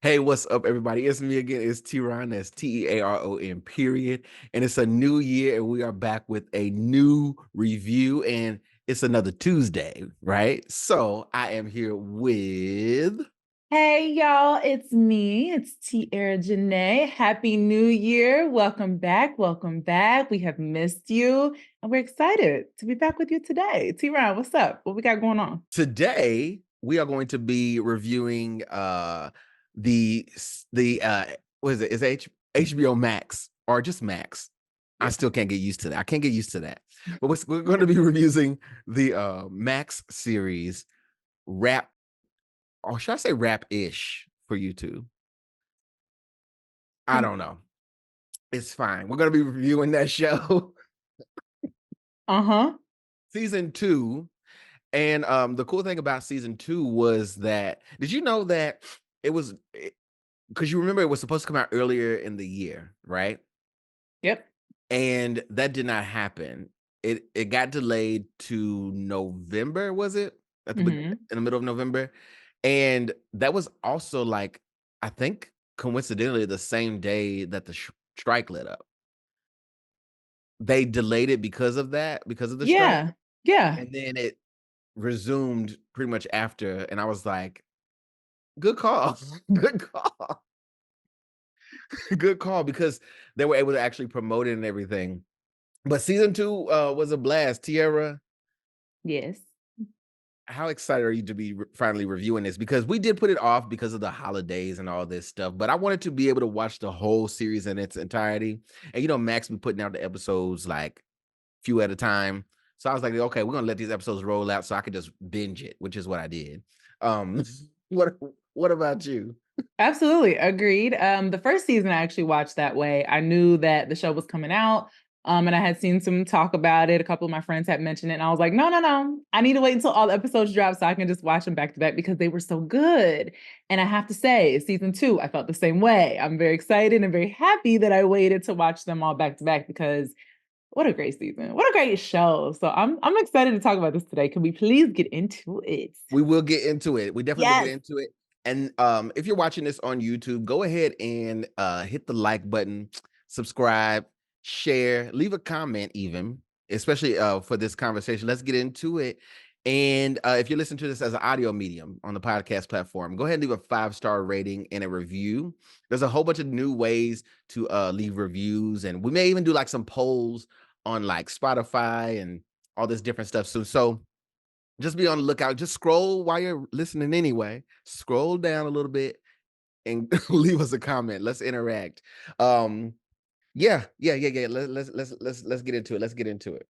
Hey, what's up, everybody? It's me again. It's TeaRon. That's TeaRon, period. And it's a new year, and we are back with a new review. And it's another Tuesday, right? So I am here with. Hey y'all, it's me. It's Tiera Janee. Happy New Year. Welcome back. Welcome back. We have missed you and we're excited to be back with you today. T-Ron, what's up? What we got going on? Today, we are going to be reviewing the what is it? Is it HBO Max or just Max? I still can't get used to that. I can't get used to that. But we're going to be reviewing the Max series Rap, or should I say Rap-ish for YouTube? I don't know. It's fine. We're going to be reviewing that show. Season 2. And the cool thing about season 2 was that, did you know that it was, because you remember it was supposed to come out earlier in the year, right? Yep. And that did not happen. It got delayed to November, was it? In the middle of November. And that was also like, I think coincidentally the same day that the strike lit up. They delayed it because of that, because of the strike. Yeah. And then it resumed pretty much after, and I was like, good call. Good call. Good call, because they were able to actually promote it and everything. But season 2 was a blast. Tiera, Yes. how excited are you to be finally reviewing this? Because we did put it off because of the holidays and all this stuff, but I wanted to be able to watch the whole series in its entirety. And Max be putting out the episodes like few at a time. So I was like, okay, we're gonna let these episodes roll out so I could just binge it, which is what I did. What about you? Absolutely. Agreed. The first season I actually watched that way. I knew that the show was coming out. And I had seen some talk about it. A couple of my friends had mentioned it. And I was like, no. I need to wait until all the episodes drop so I can just watch them back to back because they were so good. And I have to say, season 2, I felt the same way. I'm very excited and very happy that I waited to watch them all back to back because what a great season. What a great show. So I'm excited to talk about this today. Can we please get into it? We will get into it. We definitely will get Yes. into it. And if you're watching this on YouTube, go ahead and hit the like button, subscribe, share, leave a comment even, especially for this conversation. Let's get into it. And if you're listening to this as an audio medium on the podcast platform, go ahead and leave a 5-star rating and a review. There's a whole bunch of new ways to leave reviews. And we may even do like some polls on like Spotify and all this different stuff soon. So just be on the lookout. Just scroll while you're listening anyway. Scroll down a little bit and leave us a comment. Let's interact. Yeah. Let's get into it. Let's get into it.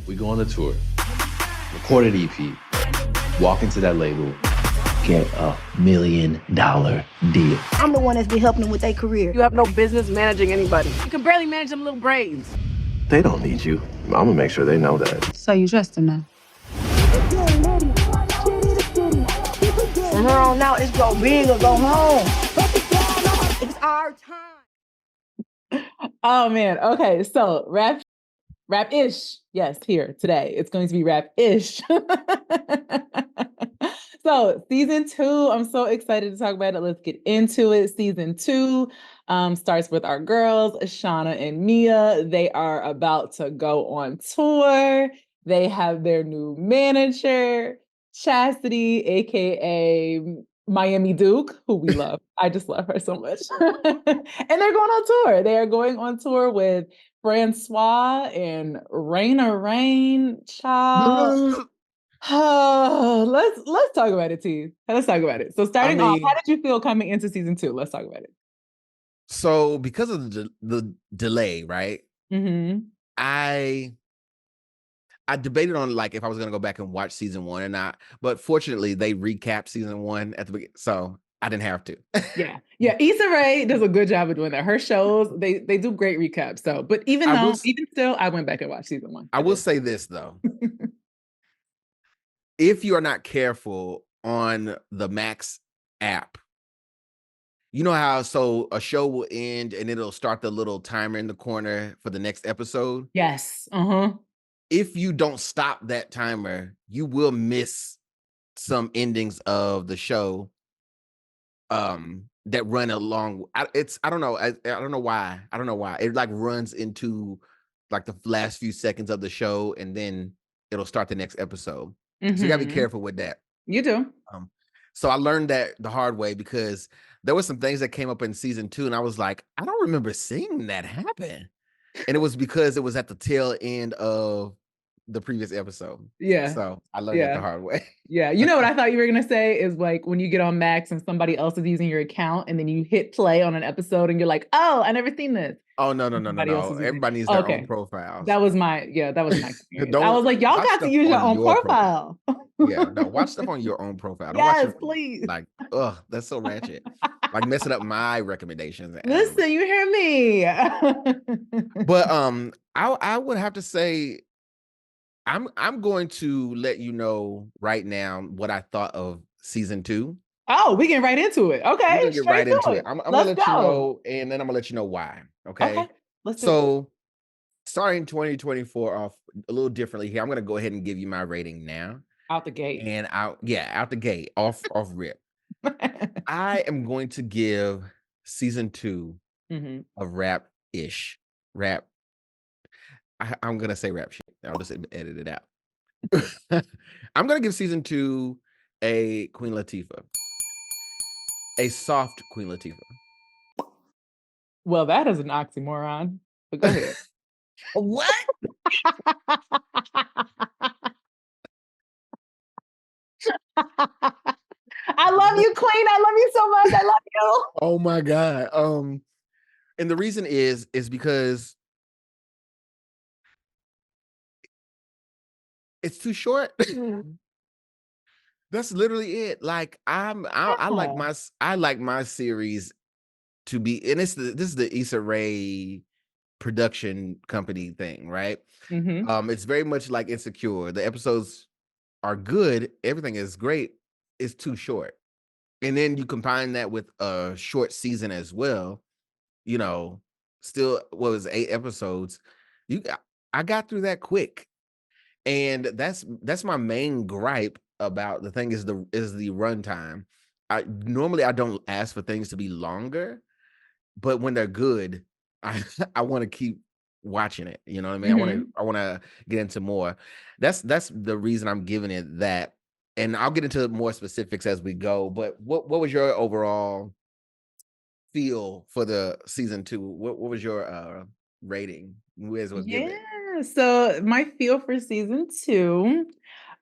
We go on the tour, record an EP, walk into that label, get $1 million deal. I'm the one that's been helping them with their career. You have no business managing anybody. You can barely manage them little braids. They don't need you. I'm gonna make sure they know that. So you trust him now? From here on out, it's go big or go home. It's our time. Oh man. Okay. So rap-ish. Yes, here today. It's going to be rap-ish. So season 2, I'm so excited to talk about it. Let's get into it. Season 2 starts with our girls, Shawna and Mia. They are about to go on tour. They have their new manager, Chastity, aka Miami Duke, who we love. I just love her so much. And they're going on tour. They are going on tour with Francois and Raina Reign. Child. Let's talk about it, T. Let's talk about it. So starting off, how did you feel coming into season 2? Let's talk about it. So because of the delay, right? I debated on like if I was gonna go back and watch season 1 or not, but fortunately they recapped season 1 at the beginning, so I didn't have to. Yeah. Issa Rae does a good job of doing that. Her shows, they do great recaps. So, but even still, I went back and watched season 1. I will say this though. If you are not careful on the Max app, you know how a show will end and it'll start the little timer in the corner for the next episode? Yes. If you don't stop that timer, you will miss some endings of the show that run along. I don't know. I don't know why. I don't know why. It like runs into like the last few seconds of the show, and then it'll start the next episode. So you gotta be careful with that. You do. So I learned that the hard way because there were some things that came up in season 2, and I was like, I don't remember seeing that happen. And it was because it was at the tail end of the previous episode. Yeah. So I learned it the hard way. Yeah. You know what I thought you were going to say is like when you get on Max and somebody else is using your account and then you hit play on an episode and you're like, oh, I never seen this. Oh, no. Everybody needs their own profiles. That was my experience. I was like, y'all got to use your own profile. Yeah, no, watch stuff on your own profile. Don't Yes, watch it, please. like, ugh, that's so ratchet. Like messing up my recommendations. Listen, you hear me. But I would have to say I'm going to let you know right now what I thought of season 2. Oh, we get right into it. Okay. We're gonna get right into it. I'm gonna let you know, and then I'm gonna let you know why. Okay. Let's do it. So starting 2024 off a little differently here, I'm gonna go ahead and give you my rating now. Out the gate. And out the gate, off rip. I am going to give season 2 of rap-ish. Rap. I'm gonna say rap shit. I'll just edit it out. I'm gonna give season 2 a Queen Latifah. A soft Queen Latifah. Well, that is an oxymoron. But go ahead. What? I love you, Queen. I love you so much. I love you. Oh my God. And the reason is because it's too short. That's literally it. Like I like my series to be, and this is the Issa Rae production company thing, right? It's very much like Insecure. The episodes are good, everything is great. It's too short. And then you combine that with a short season as well, you know, still what was 8 episodes. I got through that quick. And that's my main gripe about the thing is the runtime. I don't ask for things to be longer, but when they're good, I want to keep watching it. You know what I mean? I want to get into more. That's the reason I'm giving it that. And I'll get into more specifics as we go. But what was your overall feel for the season 2? What was your rating? Give it. So my feel for season 2,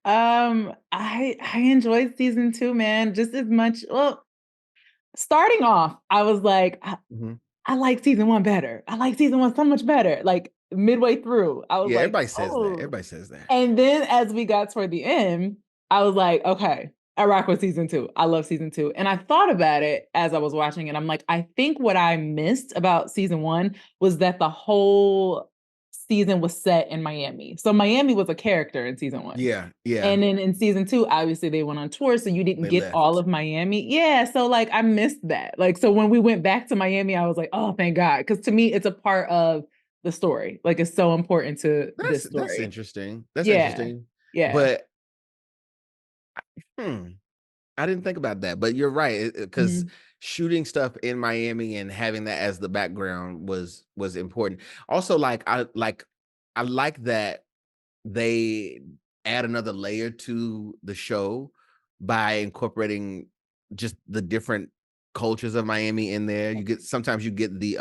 I enjoyed season 2, man, just as much. Well, starting off, I was like, I like season 1 better. I like season 1 so much better. Like midway through, I was like, everybody says that. Everybody says that. And then as we got toward the end, I was like, okay, I rock with season 2. I love season 2. And I thought about it as I was watching it. I'm like, I think what I missed about season 1 was that the whole season was set in Miami. So Miami was a character in season 1. Yeah. And then in season 2, obviously they went on tour, so you didn't get all of Miami. Yeah, so like I missed that. Like, so when we went back to Miami, I was like, oh, thank God. Because to me, it's a part of the story. Like it's so important to this story. That's interesting. That's interesting. Yeah. But I didn't think about that, but you're right, because shooting stuff in Miami and having that as the background was important. Also, I like that they add another layer to the show by incorporating just the different cultures of Miami in there. Sometimes you get the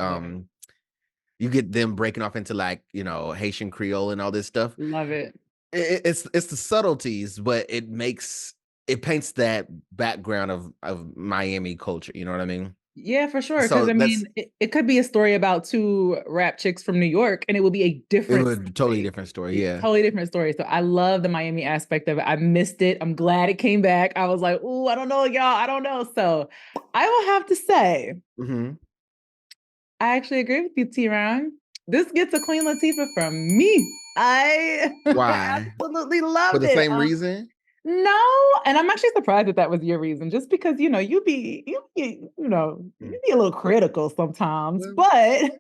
you get them breaking off into like, Haitian Creole and all this stuff. Love it. It's the subtleties, but it paints that background of Miami culture. You know what I mean? Yeah, for sure. Because it could be a story about 2 rap chicks from New York, and it would be a different, totally different story. Yeah, totally different story. So I love the Miami aspect of it. I missed it. I'm glad it came back. I was like, oh, I don't know, y'all. I don't know. So I will have to say, I actually agree with you, TeaRon. This gets a Queen Latifah from me. I absolutely loved it. For the same reason. No, and I'm actually surprised that was your reason, just because you be a little critical sometimes, but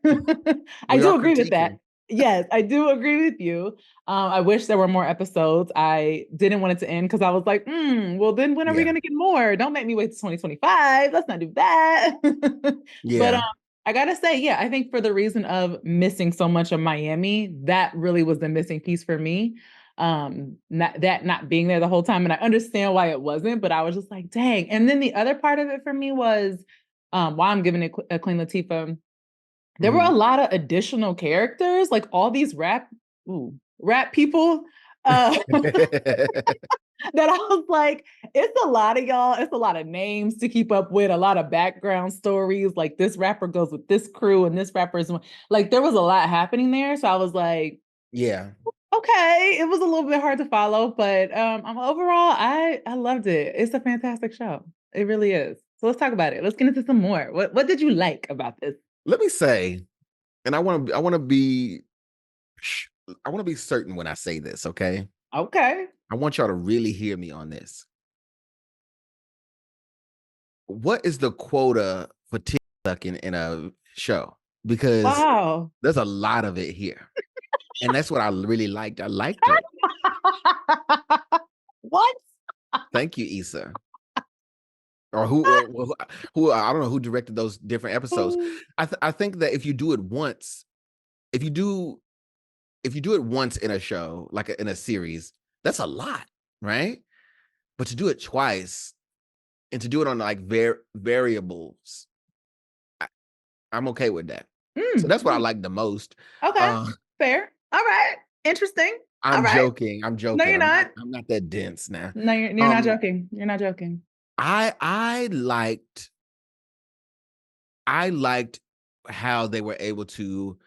I do agree with that. Yes, I do agree with you. I wish there were more episodes. I didn't want it to end because I was like, well, then when are we Yeah. going to get more? Don't make me wait till 2025. Let's not do that. But Yeah. I gotta say, yeah, I think for the reason of missing so much of Miami, that really was the missing piece for me. Not being there the whole time. And I understand why it wasn't, but I was just like, dang. And then the other part of it for me was why I'm giving it a Queen Latifah. There were a Mhm. lot of additional characters, like all these rap people. Uh, that I was like, it's a lot of y'all. It's a lot of names to keep up with, a lot of background stories. Like this rapper goes with this crew, and this rapper is like there was a lot happening there. So I was like, Yeah. okay, it was a little bit hard to follow, but overall, I loved it. It's a fantastic show. It really is. So let's talk about it. Let's get into some more. What did you like about this? Let me say, and I want to be certain when I say this, okay? Okay. I want y'all to really hear me on this. What is the quota for tit sucking in a show? Because Wow. there's a lot of it here. And that's what I really liked. I liked it. What? Thank you, Issa. Or who I don't know who directed those different episodes. I think that if you do it once, if you do it once in a show, like in a series, that's a lot, right? But to do it twice and to do it on like variables, I'm okay with that. So that's what I like the most. Okay. Uh, Fair. All right. Interesting. All I'm right. joking. I'm No, joking. you're not. I'm not that dense now. No, you're not joking. You're not joking. I liked how they were able to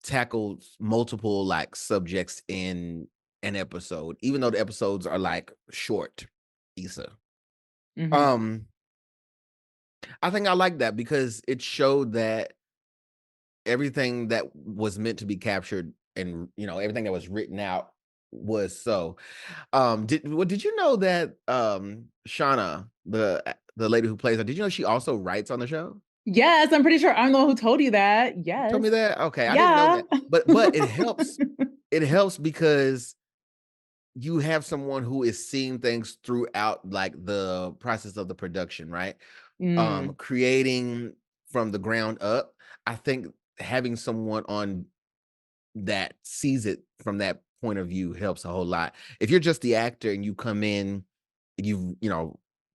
tackle multiple like subjects in an episode, even though the episodes are like short, Issa. Mhm. I think I like that because it showed that everything that was meant to be captured and everything that was written out was so. Did you know that Shawna, the lady who plays her, did you know she also writes on the show? Yes, I'm pretty sure I'm the one who told you that. You told Yes. me that? Okay, I didn't know Yeah. that. But it helps. It helps because you have someone who is seeing things throughout like the process of the production, right? Mm, Creating from the ground up. I think having someone on that sees it from that point of view helps a whole lot. If you're just the actor and you come in, you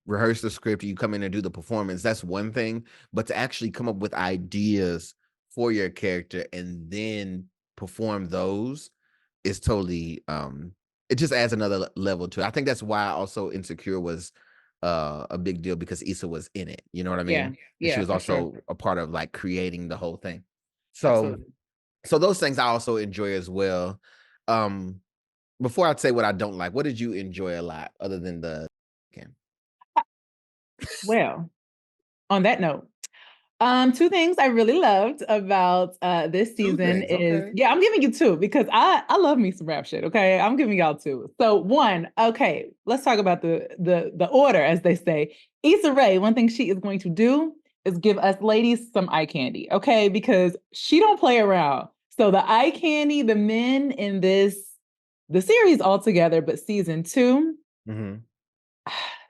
rehearse the script, you come in and do the performance, that's one thing. But to actually come up with ideas for your character and then perform those is totally it just adds another level to it. I think that's why also Insecure was a big deal because Issa was in it. You know what I yeah. mean? And she Yeah, was for sure. also a part of like creating the whole thing. So Absolutely. so those things I also enjoy as well. Um, Before I say what I don't like, what did you enjoy a lot other than the game? Well, on that note, two things I really loved about this Two season things, is, okay. yeah, I'm giving you two because I love me some rap shit. Okay, I'm giving y'all two. So one, okay, let's talk about the order, as they say. Issa Rae, one thing she is going to do is give us ladies some eye candy, okay? Because she don't play around. So the eye candy, the men in the series altogether, but season two, Mhm.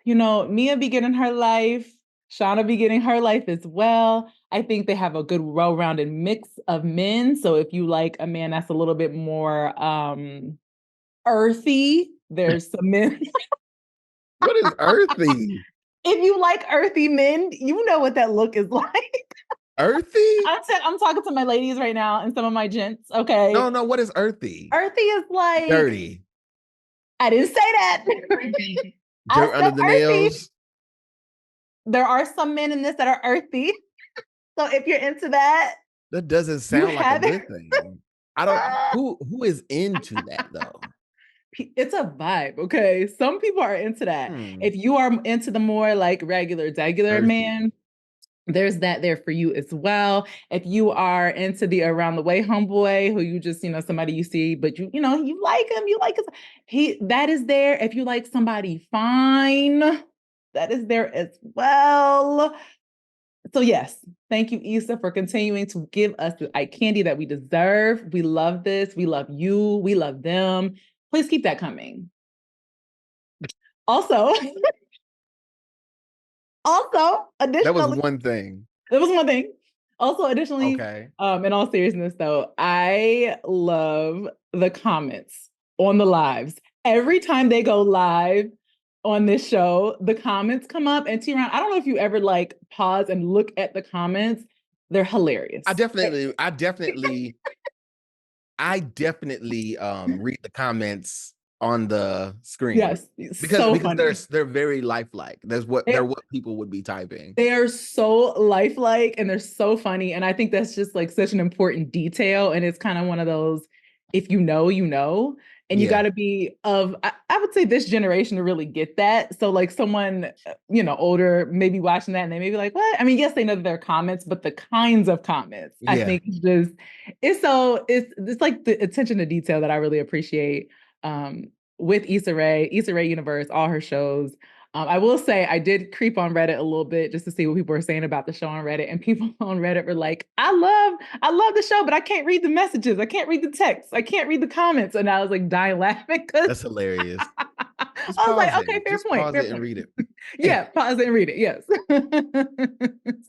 Mia be getting her life, Shawna be getting her life as well. I think they have a good well-rounded mix of men. So if you like a man that's a little bit more earthy, there's some men. What is earthy? If you like earthy men, you know what that look is like. Earthy? I'm talking to my ladies right now and some of my gents. Okay. No, what is earthy? Earthy is like, Dirty. I didn't say that. I Dirt under said the earthy. nails? There are some men in this that are earthy. So if you're into that, That doesn't you sound like a have it. good thing. I don't who is into that though? It's a vibe, okay? Some people are into that. Hmm. If you are into the more like regular Earthy. man, there's that there for you as well. If you are into the around the way homeboy who you just, somebody you see, but you like him, that is there. If you like somebody fine, that is there as well. So yes, thank you, Issa, for continuing to give us the eye candy that we deserve. We love this. We love you. We love them. Please keep that coming. Also, That was additionally, one thing. that was one thing. Also, additionally, Okay. in all seriousness, though, I love the comments on the lives. Every time they go live on this show, the comments come up. And TeaRon, I don't know if you ever like pause and look at the comments. They're hilarious. I definitely read the comments on the screen. Yes, Because so funny. they're very lifelike. They're what people would be typing. They are so lifelike and they're so funny. And I think that's just like such an important detail. And it's kind of one of those, if you know, you know. And you got to be I would say this generation to really get that. So like someone, older, maybe watching that and they may be like, what? I mean, yes, they know that there are comments, but the kinds of comments, I think it's like the attention to detail that I really appreciate with Issa Rae Universe, all her shows. I will say I did creep on Reddit a little bit just to see what people were saying about the show on Reddit. And people on Reddit were like, I love the show, but I can't read the messages. I can't read the text. I can't read the comments. And I was like dying laughing. That's hilarious. I was like, okay, fair point. Pause it and read it. Yeah, pause it and read it. Yes.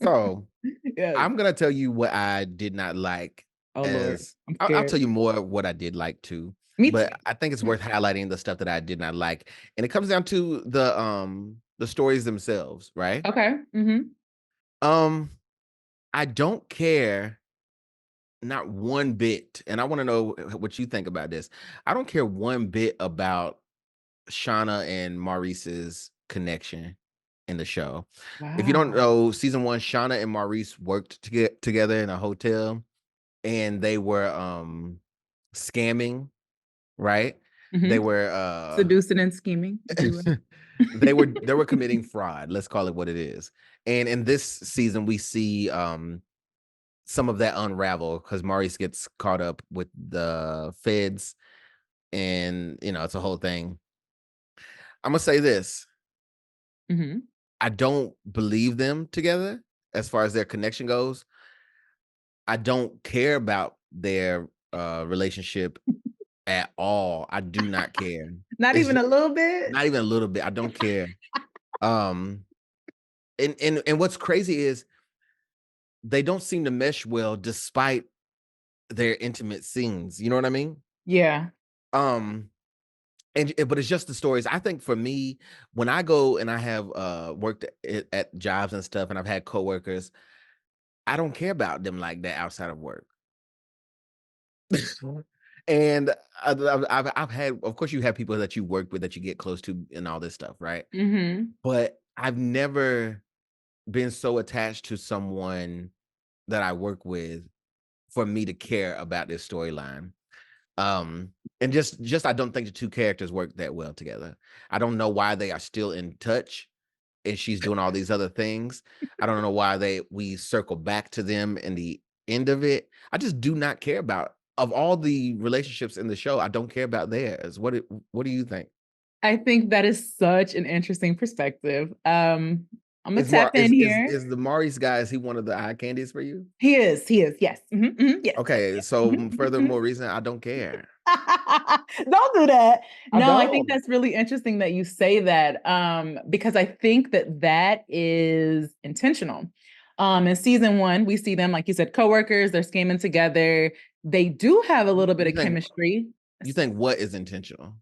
So yes. I'm going to tell you what I did not like. Oh, Lord. I'll tell you more of what I did like too. But I think it's worth highlighting the stuff that I did not like. And it comes down to the stories themselves, right? Okay. I don't care not one bit, and I want to know what you think about this. I don't care one bit about Shawna and Maurice's connection in the show. Wow. If you don't know, season 1, Shawna and Maurice worked together in a hotel and they were scamming. Right? They were seducing and scheming. they were committing fraud. Let's call it what it is. And in this season, we see some of that unravel because Maurice gets caught up with the feds, and it's a whole thing. I'm gonna say this. I don't believe them together as far as their connection goes. I don't care about their relationship at all. I do not care. Not even a little bit? Not even a little bit. I don't care. And what's crazy is they don't seem to mesh well despite their intimate scenes. You know what I mean? Yeah. But it's just the stories. I think for me, when I go and I have worked at jobs and stuff, and I've had coworkers, I don't care about them like that outside of work. And I've had, of course, you have people that you work with that you get close to and all this stuff, right? But I've never been so attached to someone that I work with for me to care about this storyline. And just I don't think the two characters work that well together. I don't know why they are still in touch and she's doing all these other things. I don't know why we circle back to them in the end of it. I just do not care about. Of all the relationships in the show, I don't care about theirs. What do you think? I think that is such an interesting perspective. I'm gonna tap in here. Is the Maurice guy, is he one of the eye candies for you? He is. Yes. Yes. Okay, so furthermore reason, I don't care. Don't do that. I think that's really interesting that you say that, because I think that is intentional. In season 1, we see them, like you said, coworkers, they're scheming together. They do have a little bit of chemistry. You think what is intentional?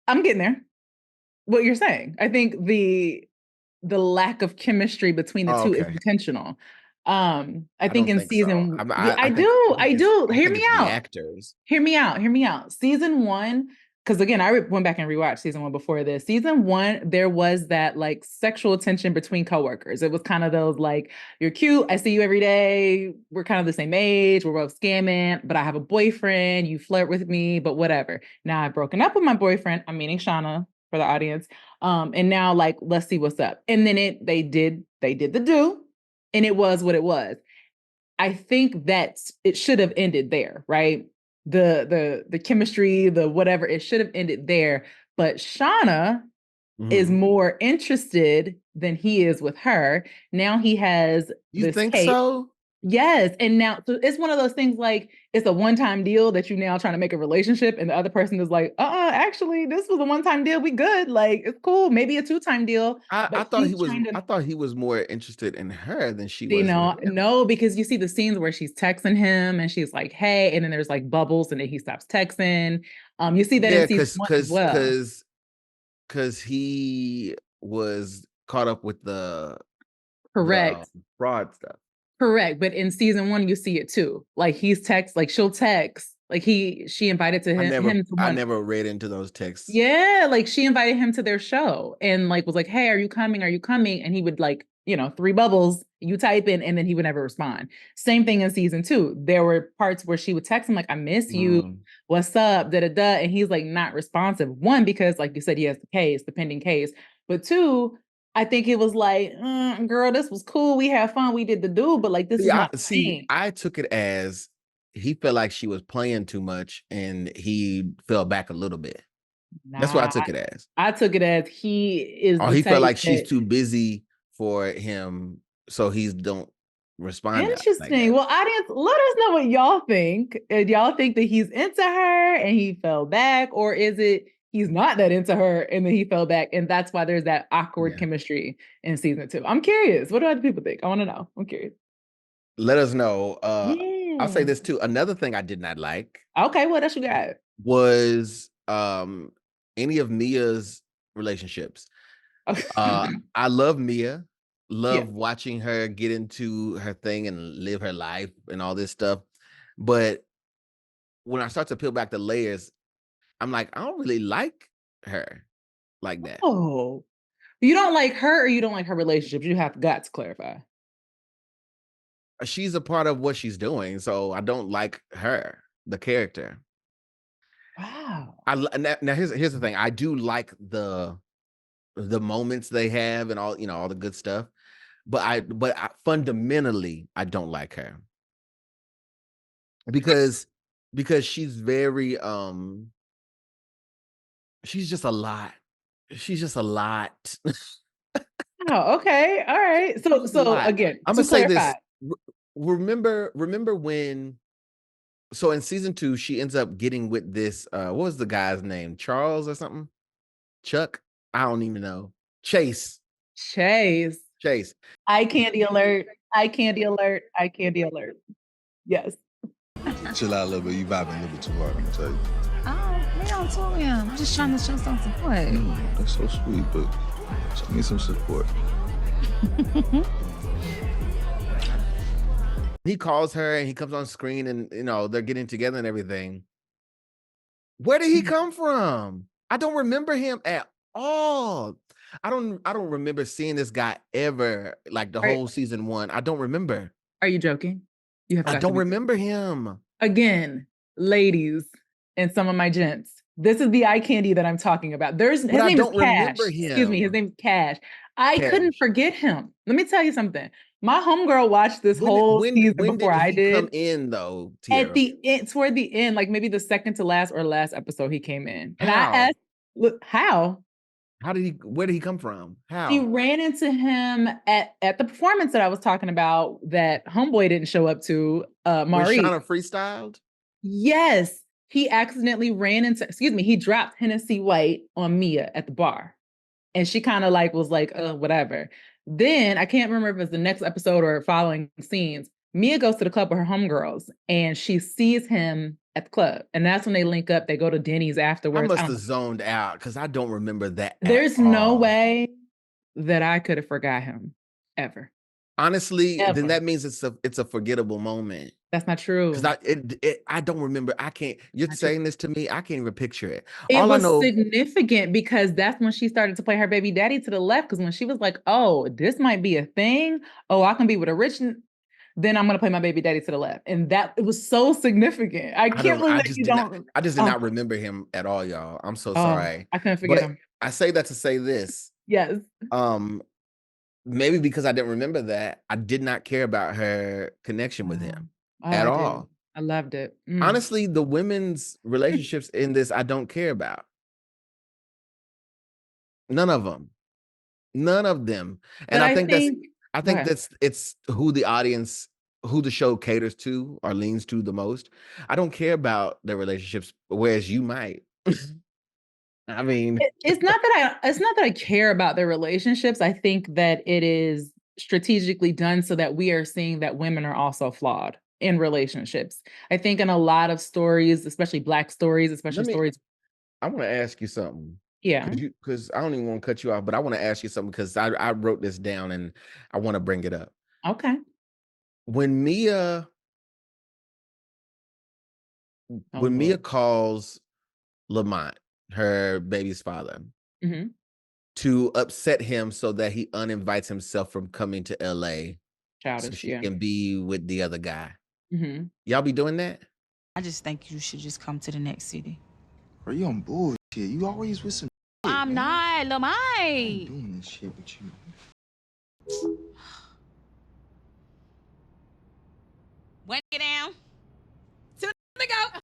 I'm getting there. What you're saying. I think the lack of chemistry between the two is intentional. I think in season so. I do. Hear me out. Actors. Hear me out. Season 1, because again, I went back and rewatched season 1 before this. Season 1, there was that like sexual tension between coworkers. It was kind of those like, you're cute, I see you every day, we're kind of the same age, we're both scamming, but I have a boyfriend, you flirt with me, but whatever. Now I've broken up with my boyfriend, I'm meaning Shawna for the audience. And now like, let's see what's up. And then they did the do, and it was what it was. I think that it should have ended there, right? The chemistry, the whatever, it should have ended there. But Shawna is Mhm. more interested than he is with her. Now he has You this think case. so? Yes. And now so it's one of those things like it's a one-time deal that you now trying to make a relationship, and the other person is like, actually, this was a one-time deal. We good. Like, it's cool. Maybe a two-time deal. I But thought he he's was trying to I thought he was more interested in her than she see, was with no, him. no, because you see the scenes where she's texting him and she's like, hey, and then there's like bubbles, and then he stops texting. You see that in Yeah, season cause one as cause well. cause cause he was caught up with the Correct. fraud stuff. Correct. But in season one, you see it too. Like like she'll text, like she invited to him to I one. never read into those texts. Yeah, like she invited him to their show and like was like, hey, are you coming? Are you coming? And he would like, three bubbles, you type in, and then he would never respond. Same thing in season two. There were parts where she would text him, like, I miss you. Mm. What's up? Da da da. And he's like not responsive. One, because like you said, he has the pending case. But two, I think it was like, girl, this was cool. We had fun. We did the do, but like this is not the thing. I took it as he felt like she was playing too much and he fell back a little bit. That's what I Nah, took it as. I took it as he is Or the he felt type like she's that too busy for him, so he's don't respond like interesting. that. Well, audience, let us know what y'all think. And y'all think that he's into her and he fell back, or is it he's not that into her and then he fell back, and that's why there's that awkward Yeah. chemistry in season two? I'm curious. What do other people think? I want to know. I'm curious. Let us know. I'll say Yeah. this too. Another thing I did not like Okay, what else you got? was any of Mia's relationships. I love Mia. Yeah. Love watching her get into her thing and live her life and all this stuff. But when I start to peel back the layers, I'm like, I don't really like her like that. Oh, you don't like her, or you don't like her relationship? You have got to clarify. She's a part of what she's doing, so I don't like her, the character. Wow. Now here's the thing. I do like the moments they have and all, all the good stuff. But fundamentally I don't like her. Because she's very she's just a lot. She's just a lot. Oh, okay. All right. So She's a lot. again, I'm to gonna say clarify. this. Remember when so in season 2 she ends up getting with this what was the guy's name? Charles or something? Chuck? I don't even know. Chase. Chase. Eye candy alert. Eye candy alert. Eye candy alert. Yes. Chill out a little bit. You vibing a little bit too hard, I'm gonna tell you. Oh, man, don't tell me. I'm just trying to show some support. That's so sweet, but show me some support. He calls her and he comes on screen and they're getting together and everything. Where did he come from? I don't remember him at all. I don't remember seeing this guy ever, like the whole season 1. I don't remember. Are you joking? You have I got don't to be remember him. again, ladies and some of my gents. This is the eye candy that I'm talking about. His But I name is don't Cash. remember Excuse me, his him. name is Cash. I couldn't Cash. forget him. Let me tell you something. My homegirl watched this whole season before I did he come did. in though, At Tiera? the end, toward the end, like maybe the second to last or last episode, he came in. And I How? asked, look, how? Where did he come from? How? She ran into him at the performance that I was talking about that homeboy didn't show up to, When Maurice. Shawna freestyled? Yes. He accidentally he dropped Hennessy White on Mia at the bar. And she kind of like was like, whatever. Then I can't remember if it was the next episode or following scenes. Mia goes to the club with her homegirls and she sees him at the club. And that's when they link up. They go to Denny's I afterwards. must have zoned out because I don't remember that. There's no way that I could have forgot him ever. Honestly, then Ever. that means it's a forgettable moment. That's not true. Because I don't remember. I can't. You're saying this to me. I can't even picture it. It All was I know, significant because that's when she started to play her baby daddy to the left. Because when she was like, "Oh, this might be a thing. Oh, I can be with a rich," then I'm gonna play my baby daddy to the left, and that it was so significant. I can't believe that you don't. I just did not remember him at all, y'all. I'm so Oh, sorry. I couldn't forget But him. I say that to say this. Yes. Maybe because I didn't remember that, I did not care about her connection with him at I all. did. I loved it. Honestly, the women's relationships in this, I don't care about. None of them. None of them. And But I I think think go ahead. it's who the audience, who the show caters to or leans to the most. I don't care about their relationships, whereas you might. I mean, It's not that I care about their relationships. I think that it is strategically done so that we are seeing that women are also flawed in relationships. I think in a lot of stories, especially Black stories, especially let me stories. I want to ask you something. Yeah. Because I don't even want to cut you off, but I want to ask you something because I wrote this down and I want to bring it up. Okay. When Mia Oh when Mia Lord. calls Lamont, her baby's father, Mhm. to upset him so that he uninvites himself from coming to LA so Childish. she Yeah. can be with the other guy. Mhm. Y'all be doing that? I just think you should just come to the next city. Bro, you on bullshit. You always with some shit, I'm man. not, I ain't Lamont. doing this shit with you. When get down. To the go.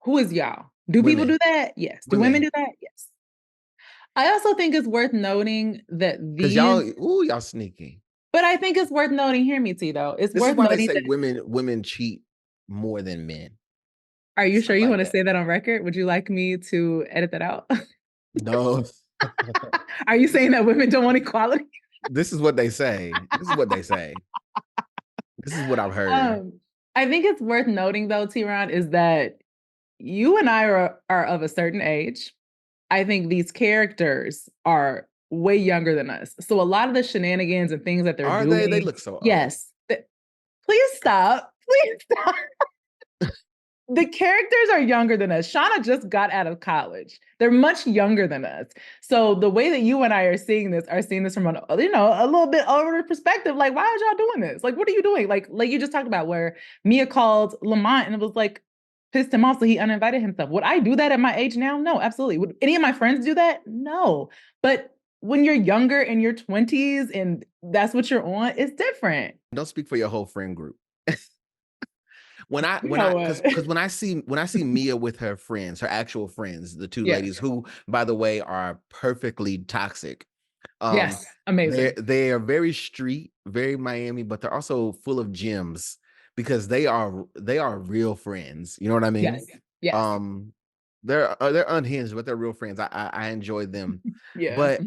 Who is y'all? Do people Women. do that? Yes. Do women do that? Yes. I also think it's worth noting that Because y'all sneaky. but I think it's worth noting, hear me, T, though. It's This is worth why they noting say that. women cheat more than men. Are you sure Stuff you like want to that. say that on record? Would you like me to edit that out? No. Are you saying that women don't want equality? This is what they say. This is what they say. This is what I've heard. I think it's worth noting, though, TeaRon, is that you and I are of a certain age. I think these characters are way younger than us. So a lot of the shenanigans and things that they're Are doing. they? They look so old. Yes. Please stop. Please stop. The characters are younger than us. Shawna just got out of college. They're much younger than us. So the way that you and I are seeing this from a little bit older perspective. Like, why are y'all doing this? Like, what are you doing? Like you just talked about where Mia called Lamont and it was like pissed him off, so he uninvited himself. Would I do that at my age now? No, absolutely. Would any of my friends do that? No. But when you're younger in your 20s and that's what you're on, it's different. Don't speak for your whole friend group. You know what? Because when I see Mia with her friends, her actual friends, the two Yeah. ladies who, by the way, are perfectly toxic. Yes, amazing. They are very street, very Miami, but they're also full of gems because they are real friends. You know what I mean? Yes. Yes. They're unhinged, but they're real friends. I enjoy them. Yeah. But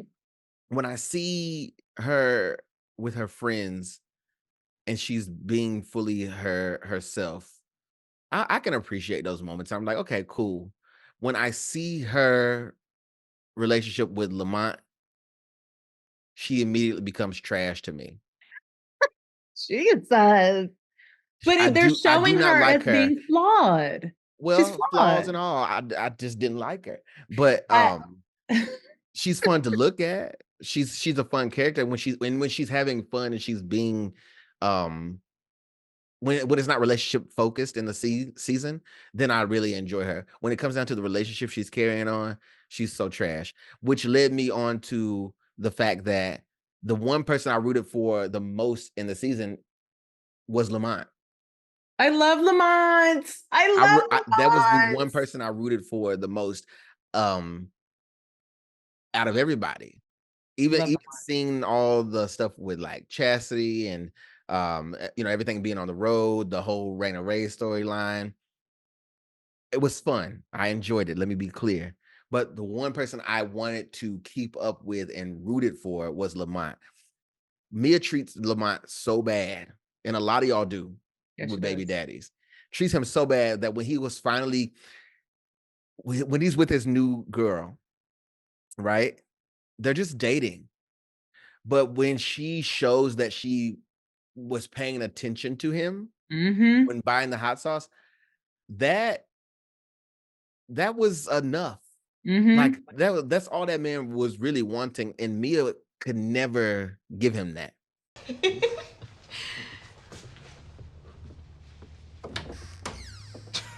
when I see her with her friends and she's being fully herself, I can appreciate those moments. I'm like, okay, cool. When I see her relationship with Lamont, she immediately becomes trash to me. Jesus. But they're I do showing not her as like her. being flawed. She's Well, flaws and flawed. all, I just didn't like her. But I she's fun to look at. She's a fun character when she's having fun and she's being um when it's not relationship focused in the season, then I really enjoy her. When it comes down to the relationship she's carrying on, she's so trash, which led me on to the fact that the one person I rooted for the most in the season was Lamont. I love Lamont. I love That was the one Lamont. person I rooted for the most um out of everybody. Love Even Lamont. seeing all the stuff with like Chastity and everything being on the road, the whole Raina Reign storyline. It was fun. I enjoyed it. Let me be clear. But the one person I wanted to keep up with and rooted for was Lamont. Mia treats Lamont so bad, and a lot of y'all do Yes, with she baby does. daddies. Treats him so bad that when he was finally when he's with his new girl, right? They're just dating. But when she shows that she was paying attention to him Mm-hmm. when buying the hot sauce, that was enough. Mm-hmm. Like that's all that man was really wanting, and Mia could never give him that.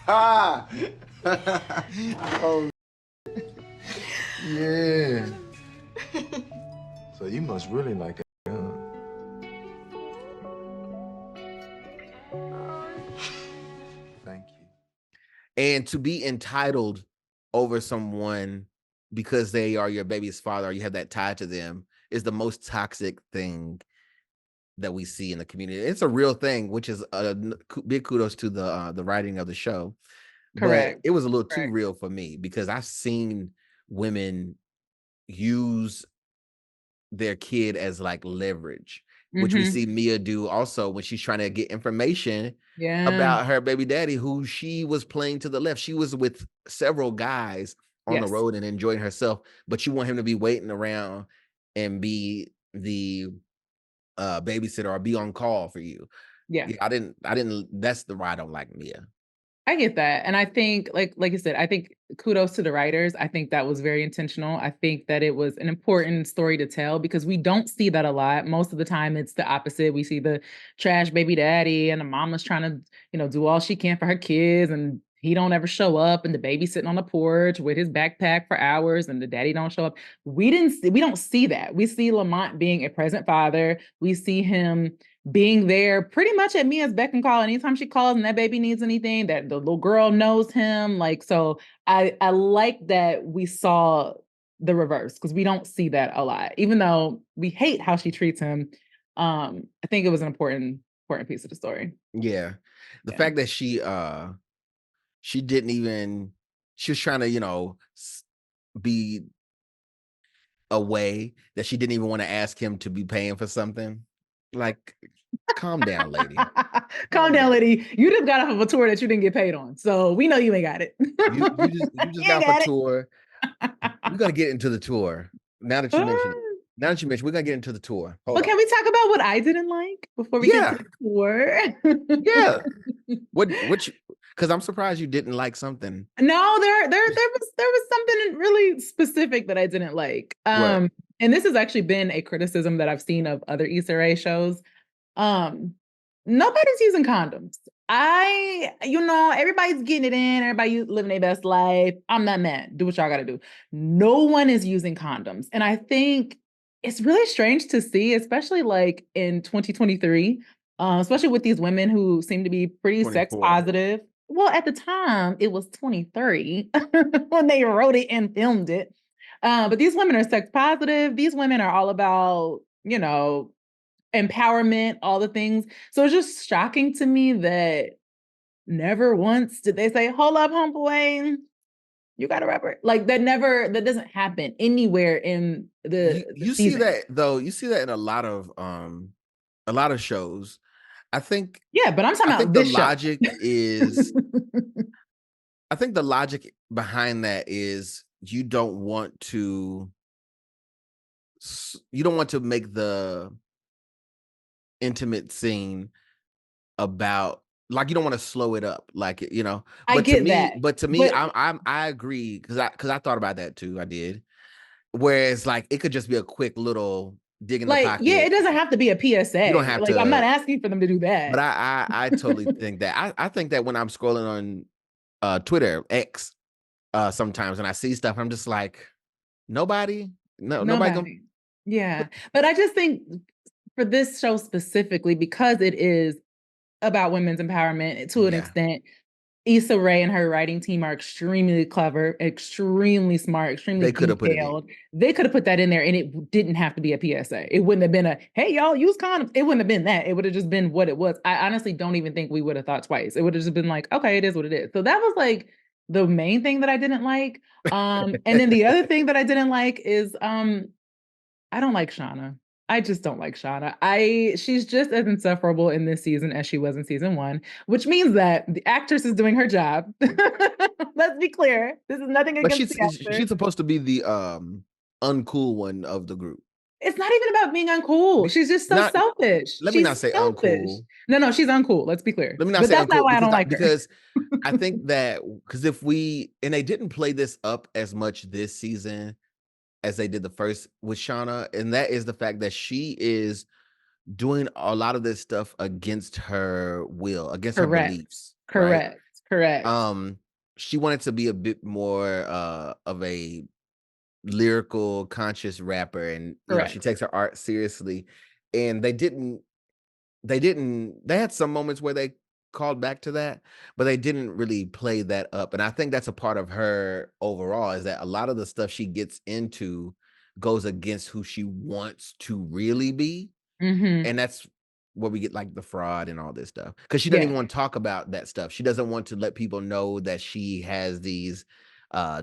Ah! Oh, yeah. So you must really like it, huh? Thank you. And to be entitled over someone because they are your baby's father, or you have that tie to them, is the most toxic thing that we see in the community. It's a real thing, which is a big kudos to the writing of the show. But Correct. it was a little too Correct. real for me, because I've seen women use their kid as like leverage, which we see Mia do also when she's trying to get information Yeah. about her baby daddy, who she was playing to the left. She was with several guys on the Yes. road and enjoying herself, but you want him to be waiting around and be the babysitter or be on call for you. Yeah. I didn't that's the why I don't like Mia. I get that. And I think, like you said, I think kudos to the writers. I think that was very intentional. I think that it was an important story to tell, because we don't see that a lot. Most of the time it's the opposite. We see the trash baby daddy and the mama's trying to, do all she can for her kids, and he don't ever show up, and the baby sitting on the porch with his backpack for hours and the daddy don't show up. We don't see that. We see Lamont being a present father. We see him being there pretty much at Mia's beck and call. Anytime she calls and that baby needs anything, that the little girl knows him. So I like that we saw the reverse, because we don't see that a lot. Even though we hate how she treats him, I think it was an important piece of the story. Yeah. The fact that she didn't even, she was trying to, be a way that she didn't even want to ask him to be paying for something. Like, calm down, lady. Calm down, lady. You just got off of a tour that you didn't get paid on, so we know you ain't got it. You just got off a tour. We're gonna get into the tour now that you mentioned it. Now that you mentioned, we're gonna get into the tour. But can we talk about what I didn't like before we get to the tour? Yeah. Which? Because I'm surprised you didn't like something. No, there was something really specific that I didn't like. What? And this has actually been a criticism that I've seen of other Issa Rae shows. Nobody's using condoms. Everybody's getting it in, everybody living their best life. I'm not mad. Do what y'all gotta do. No one is using condoms. And I think it's really strange to see, especially like in 2023, especially with these women who seem to be pretty 24. sex positive. Well, at the time, it was 23 when they wrote it and filmed it. But these women are sex positive. These women are all about, empowerment, all the things. So it's just shocking to me that never once did they say, hold up, homeboy, you got a rapper. Like that doesn't happen anywhere in the you season. See that though. You see that in a lot of shows. I think. Yeah, but I'm talking about this show. Logic is. I think the logic behind that is you don't want to make the intimate scene about, like, you don't want to slow it up, like, But I get that. But to me, I agree, because I thought about that too. I did. Whereas, like, it could just be a quick little dig in the pocket. Yeah, it doesn't have to be a PSA. You don't have to. I'm not asking for them to do that. But I totally think that. I think that when I'm scrolling on Twitter, X, sometimes when I see stuff, I'm just like, nobody. Yeah, but I just think for this show specifically, because it is about women's empowerment to an extent, Issa Rae and her writing team are extremely clever, extremely smart, extremely detailed. They could have put that in there, and it didn't have to be a PSA. It wouldn't have been a, hey, y'all, use condoms. It wouldn't have been that. It would have just been what it was. I honestly don't even think we would have thought twice. It would have just been like, okay, it is what it is. So that was like the main thing that I didn't like. And then the other thing that I didn't like is I don't like Shawna. I just don't like Shawna. She's just as insufferable in this season as she was in season 1, which means that the actress is doing her job. Let's be clear. This is nothing against the actress. She's supposed to be the uncool one of the group. It's not even about being uncool. She's just so selfish. Let me not say uncool. No, she's uncool. Let's be clear. Let me not say that's uncool. Not why I don't like her. Because I think that, because and they didn't play this up as much this season as they did the first with Shawna, and that is the fact that she is doing a lot of this stuff against her will, against her beliefs. Correct. She wanted to be a bit more of a lyrical, conscious rapper, and she takes her art seriously. And they had some moments where they called back to that, but they didn't really play that up. And I think that's a part of her overall, is that a lot of the stuff she gets into goes against who she wants to really be. Mm-hmm. And that's where we get like the fraud and all this stuff. Because she doesn't Yeah. even want to talk about that stuff. She doesn't want to let people know that she has these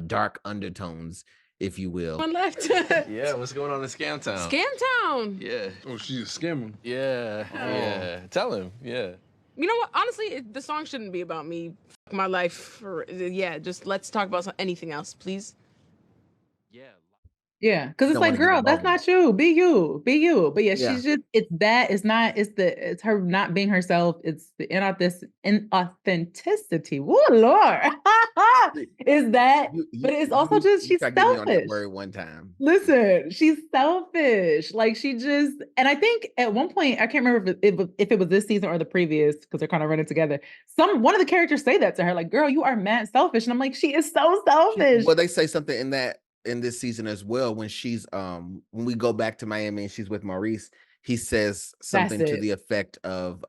dark undertones, if you will. One left. Yeah, what's going on in Scam Town? Scam Town. Yeah. Oh, she's a scammer. Yeah. Yeah. Tell him. Yeah. You know what? Honestly, the song shouldn't be about me. Fuck my life. Yeah, just let's talk about anything else, please. Yeah. Yeah, because it's Don't like, wanna get girl, that's involved not you. Be you. Be you. But yeah, Yeah. she's just, it's her not being herself. It's the inauthenticity. Oh Lord. Is that, but it's also just, you she's tried getting me on that selfish. word one time. Listen, she's selfish. Like she just, and I think at one point, I can't remember if it was this season or the previous, because they're kind of running together. One of the characters say that to her, like, girl, you are mad selfish. And I'm like, she is so selfish. Well, they say something in this season as well, when she's when we go back to Miami and she's with Maurice, he says something to it. the effect of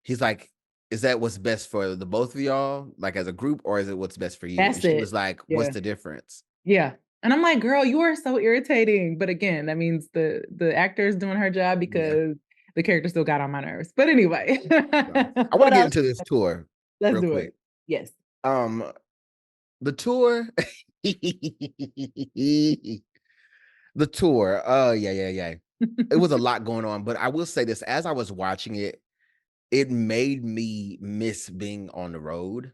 he's like, is that what's best for the both of y'all, like as a group, or is it what's best for you? That's And she it. was like, Yeah. what's the difference? Yeah. And I'm like, girl, you are so irritating. But again, that means the actor is doing her job because the character still got on my nerves. But anyway. I want to get into this tour. Let's real do quick. it. Yes. The tour. The tour. Oh, yeah. It was a lot going on, but I will say this: as I was watching it, it made me miss being on the road.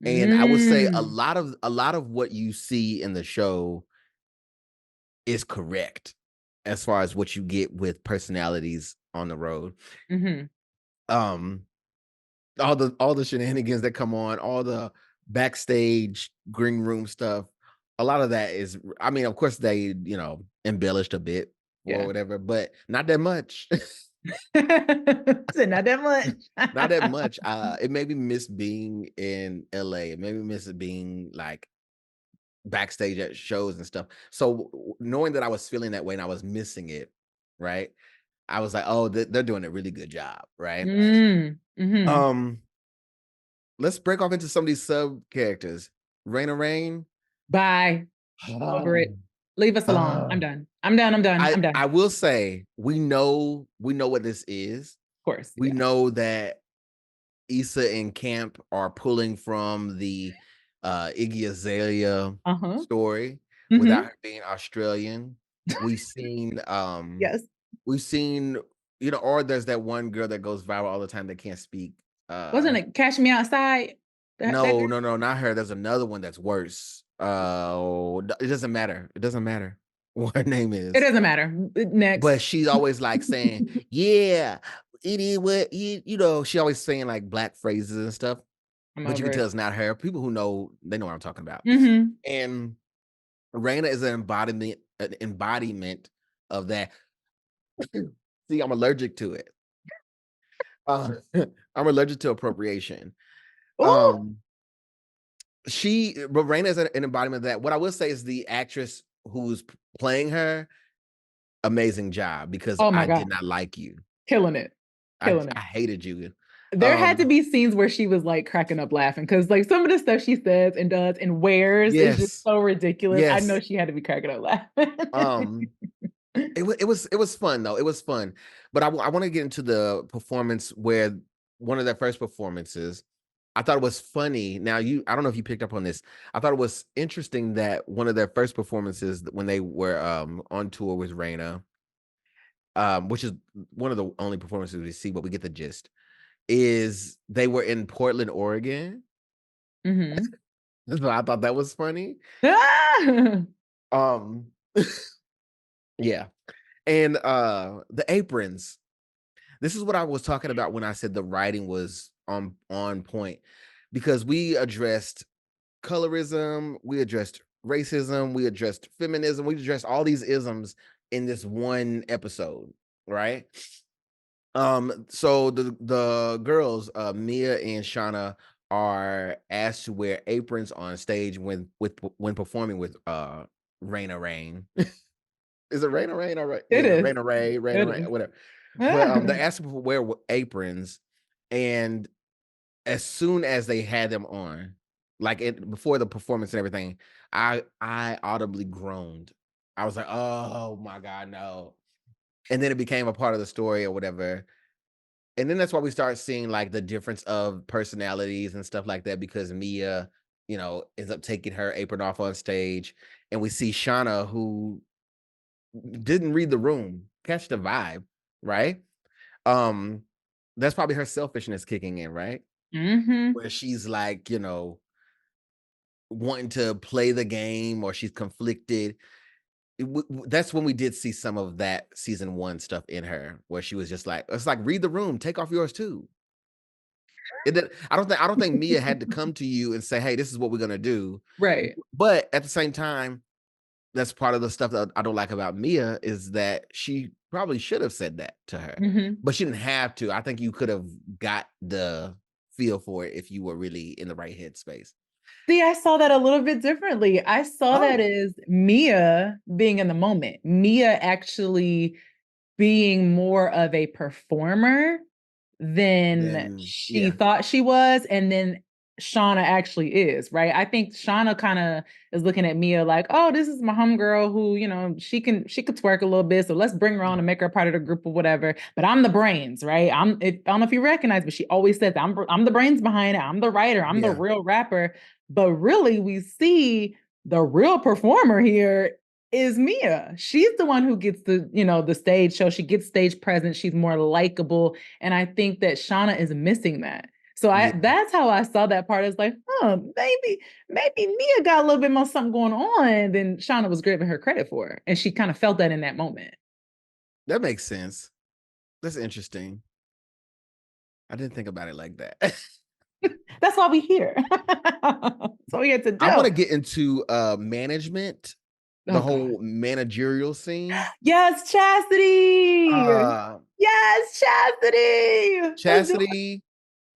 And I would say a lot of what you see in the show is correct as far as what you get with personalities on the road. Mhm. All the shenanigans that come on, all the backstage green room stuff, a lot of that is, I mean, of course they, embellished a bit or Yeah. whatever, but not that much. Said not that much. Not that much. It made me miss being in LA. It made me miss it being like backstage at shows and stuff. So knowing that I was feeling that way and I was missing it, right? I was like, oh, they're doing a really good job, right? Mhm. Let's break off into some of these sub characters. Raina Reign. Bye. Over it. Leave us alone. I'm done. I'm done. I will say we know what this is. Of course. We know that Issa and Camp are pulling from the Iggy Azalea story without her being Australian. We've seen Yes. we've seen, or there's that one girl that goes viral all the time that can't speak. Wasn't it Cash Me Outside? No, not her. There's another one that's worse. It doesn't matter. It doesn't matter what her name is. It doesn't matter. Next. But she's always like saying, yeah, it is what she always saying like black phrases and stuff. But you can tell it's not her. People who know, they know what I'm talking about. And Raina is an embodiment of that. See, I'm allergic to it. I'm allergic to appropriation. Raina is an embodiment of that. What I will say is the actress who's playing her, amazing job, because I did not like you. Killing it. I hated you. There had to be scenes where she was like cracking up laughing, because like some of the stuff she says and does and wears is just so ridiculous. I know she had to be cracking up laughing. It was fun though. It was fun. But I want to get into the performance where one of their first performances, I thought it was funny. Now I don't know if you picked up on this. I thought it was interesting that one of their first performances when they were on tour with Raina, which is one of the only performances we see, but we get the gist, is they were in Portland, Oregon. So I thought that was funny. Yeah. And the aprons. This is what I was talking about when I said the writing was on point, because we addressed colorism, we addressed racism, we addressed feminism, we addressed all these isms in this one episode, right? So the girls, Mia and Shawna, are asked to wear aprons on stage when performing with Raina Reign. Is it Raina Reign? All right. It is. Raina Reign, whatever. But they're asking people to wear aprons, And as soon as they had them on, like before the performance and everything, I audibly groaned. I was like, "Oh my God, no!" And then it became a part of the story or whatever. And then that's why we start seeing like the difference of personalities and stuff like that because Mia, ends up taking her apron off on stage, and we see Shawna who didn't read the room, catch the vibe, right? Um, that's probably her selfishness kicking in, right? Mm-hmm. Where she's like, wanting to play the game or she's conflicted. That's when we did see some of that season 1 stuff in her, where she was just like, it's like, read the room, take off yours too. I don't think Mia had to come to you and say, hey, this is what we're gonna do. Right. But at the same time, that's part of the stuff that I don't like about Mia is that she probably should have said that to her, Mm-hmm. but she didn't have to. I think you could have got the feel for it if you were really in the right headspace. See, I saw that a little bit differently. I saw that as Mia being in the moment, Mia actually being more of a performer than she Yeah. thought she was, and then Shawna actually is, right? I think Shawna kind of is looking at Mia like, oh, this is my homegirl who, she could twerk a little bit, so let's bring her on and make her part of the group or whatever. But I'm the brains, right? I don't know if you recognize, but she always says, I'm the brains behind it. I'm the writer. I'm the real rapper. But really, we see the real performer here is Mia. She's the one who gets the stage show. She gets stage presence. She's more likable. And I think that Shawna is missing that. So that's how I saw that part. It's like, maybe Mia got a little bit more something going on than Shawna was giving her credit for. And she kind of felt that in that moment. That makes sense. That's interesting. I didn't think about it like that. That's why we here. So we had to do. I want to get into management, the whole managerial scene. Yes, Chastity. Yes, Chastity. Chastity.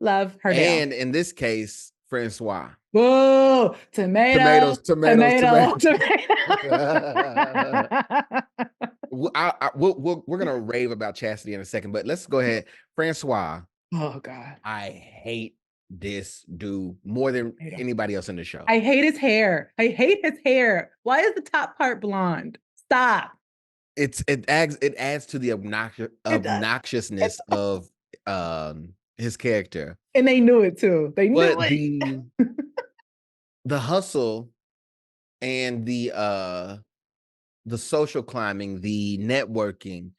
Love her down. And in this case, Francois. Whoa, tomatoes. We're gonna rave about Chastity in a second, but let's go ahead. Francois. Oh God. I hate this dude more than anybody else in the show. I hate his hair. Why is the top part blonde? Stop. It adds to the obnoxiousness of his character. And they knew it too. They knew it. The hustle and the social climbing, the networking,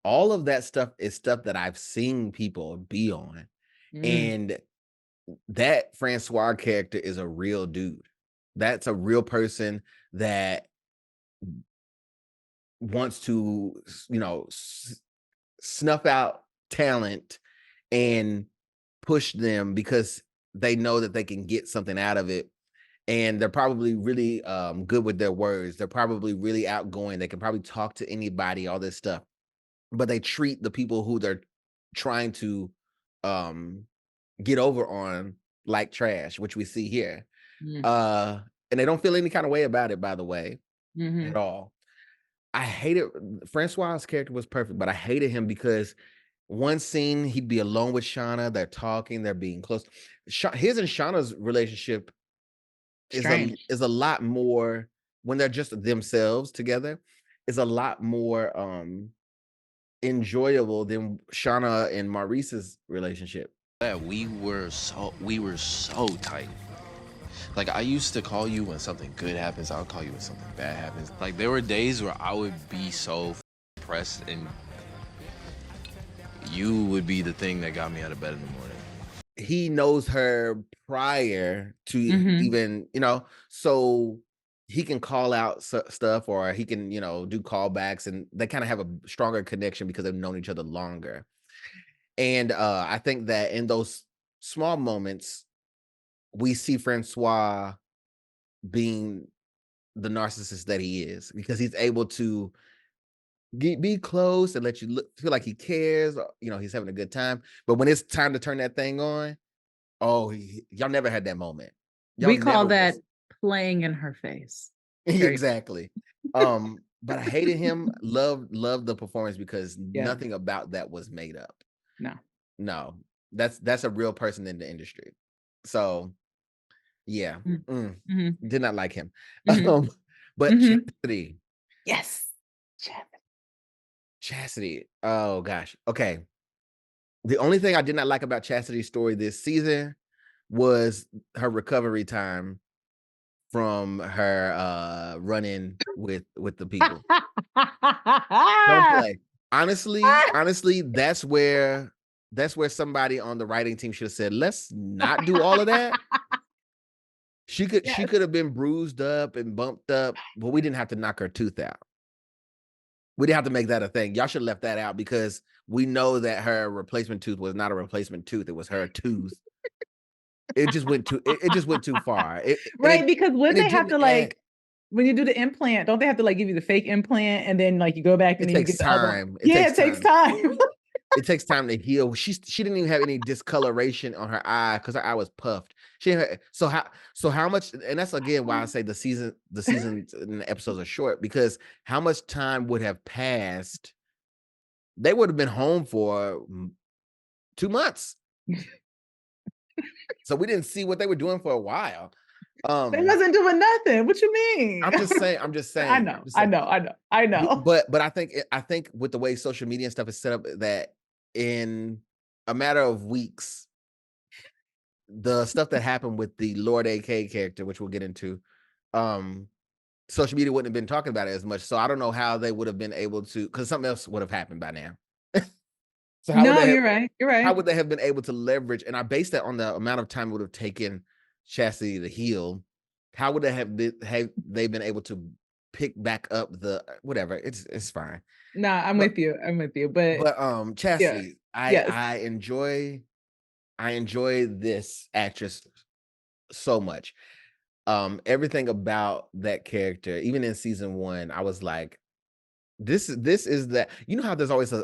all of that stuff is stuff that I've seen people be on. And that Francois character is a real dude. That's a real person that wants to, snuff out talent and push them because they know that they can get something out of it. And they're probably really good with their words. They're probably really outgoing. They can probably talk to anybody, all this stuff. But they treat the people who they're trying to get over on like trash, which we see here. And they don't feel any kind of way about it, by the way, at all. I hated Francois' character was perfect, but I hated him because one scene he'd be alone with Shawna, they're talking, they're being close. His and Shawna's relationship is a lot more when they're just themselves together, is a lot more enjoyable than Shawna and Maurice's relationship. Yeah, we were so tight. Like, I used to call you when something good happens. I'll call you when something bad happens. Like, there were days where I would be so depressed and you would be the thing that got me out of bed in the morning. He knows her prior to even, so he can call out stuff or he can, do callbacks, and they kind of have a stronger connection because they've known each other longer. And I think that in those small moments, we see Francois being the narcissist that he is, because he's able to be close and let you feel like he cares, he's having a good time. But when it's time to turn that thing on, y'all never had that moment. We call that playing in her face. Exactly. But I hated him, loved the performance because nothing about that was made up. No. That's a real person in the industry. So yeah, did not like him. But Chastity. Yes. Chastity. Oh gosh. Okay. The only thing I did not like about Chastity's story this season was her recovery time from her run-in with the people. Don't play. Honestly, that's where somebody on the writing team should have said, let's not do all of that. She could have been bruised up and bumped up, but we didn't have to knock her tooth out. We didn't have to make that a thing. Y'all should have left that out because we know that her replacement tooth was not a replacement tooth. It was her tooth. It just went too far. Right, because wouldn't they have to add, when you do the implant, don't they have to like give you the fake implant and then like you go back and it then you takes get the other time. one? It takes time. It takes time to heal. She didn't even have any discoloration on her eye because her eye was puffed. She didn't have, so how much, and that's again why I say the seasons and the episodes are short, because how much time would have passed? They would have been home for 2 months. So we didn't see what they were doing for a while. They wasn't doing nothing. What you mean? I'm just saying. I know. But I think with the way social media and stuff is set up, that in a matter of weeks, the stuff that happened with the Lord AK character, which we'll get into, social media wouldn't have been talking about it as much. So I don't know how they would have been able to, because something else would have happened by now. So you're right. You're right. How would they have been able to leverage? And I based that on the amount of time it would have taken Chastity to heal. How would they have been able to pick back up the whatever? It's fine. Nah, I'm with you. But Chastity, yes. I enjoy this actress so much. Everything about that character, even in season 1, I was like, this is that, you know how there's always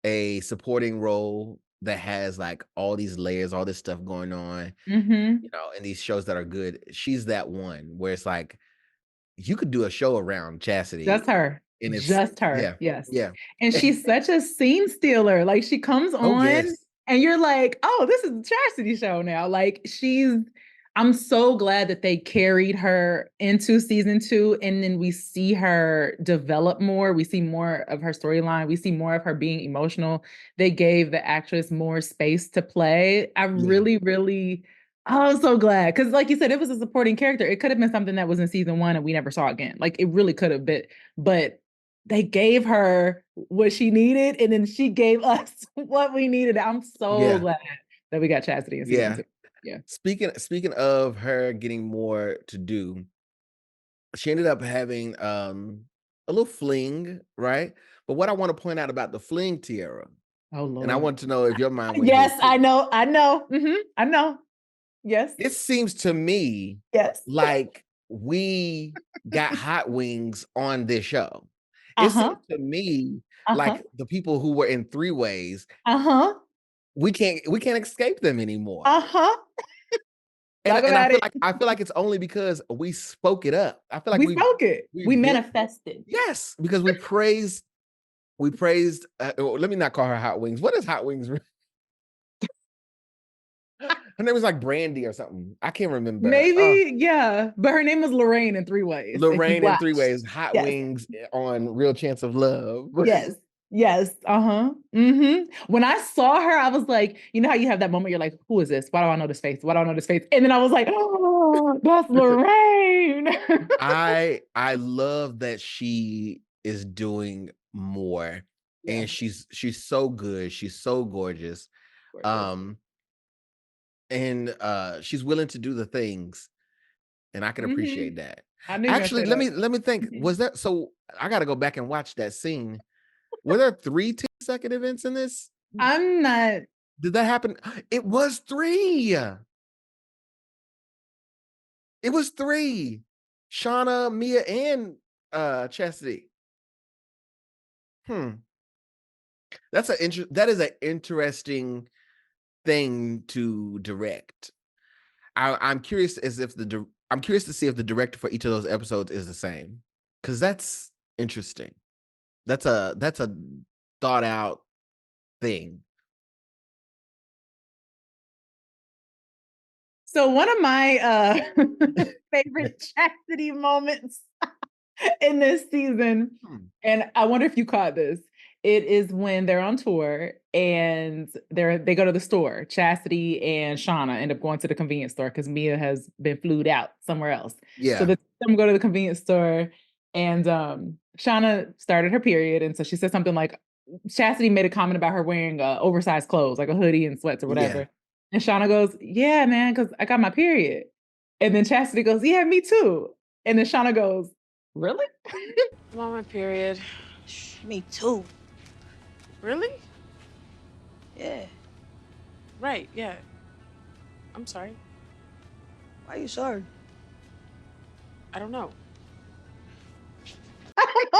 a supporting role that has like all these layers, all this stuff going on, you know, and these shows that are good. She's that one where it's like you could do a show around Chastity. Just her. And it's just her. Yeah. Yes. Yeah. And she's such a scene stealer. Like she comes on and you're like, oh, this is a Chastity show now. Like I'm so glad that they carried her into season 2, and then we see her develop more. We see more of her storyline. We see more of her being emotional. They gave the actress more space to play. I really, really, I'm so glad. Because like you said, it was a supporting character. It could have been something that was in season 1 and we never saw again. Like it really could have been, but they gave her what she needed, and then she gave us what we needed. I'm so glad that we got Chastity in season 2. Yeah. Speaking of her getting more to do, she ended up having a little fling, right? But what I want to point out about the fling, Tiera, oh Lord, and I want to know if your mind went yes, I know. I know. Yes. It seems to me like we got hot wings on this show. It seems to me like the people who were in 3-ways, we can't escape them anymore. And I feel like it's only because we spoke it up. I feel like we spoke it. We manifested. Yes, because we praised. Let me not call her Hot Wings. What is Hot Wings? Her name was like Brandy or something. I can't remember. Maybe, yeah. But her name was Lorraine in 3-ways. Lorraine in 3-ways. Hot Wings on Real Chance of Love. Yes. When I saw her, I was like, you know how you have that moment, you're like, who is this? Why do I know this face? Why do I know this face? And then I was like, oh, that's Lorraine. I love that she is doing more. And she's so good. She's so gorgeous. And she's willing to do the things, and I can appreciate that. Actually, let me think. Was that so? I got to go back and watch that scene. Were there 3 consecutive events in this? I'm not. Did that happen? It was 3. It was 3. Shawna, Mia, and Chastity. That is an interesting thing to direct. I'm curious to see if the director for each of those episodes is the same, because that's interesting. That's a thought out thing. So one of my favorite Chastity moments in this season, and I wonder if you caught this. It is when they're on tour and they go to the store. Chastity and Shawna end up going to the convenience store because Mia has been flued out somewhere else. Yeah. So them go to the convenience store, and Shawna started her period, and so she said something like, Chastity made a comment about her wearing oversized clothes, like a hoodie and sweats or whatever. Yeah. And Shawna goes, "Yeah, man, because I got my period." And then Chastity goes, "Yeah, me too." And then Shawna goes, "Really?" I'm on my period. Me too. Really? Yeah. Right, yeah. I'm sorry. Why you sorry? I don't know.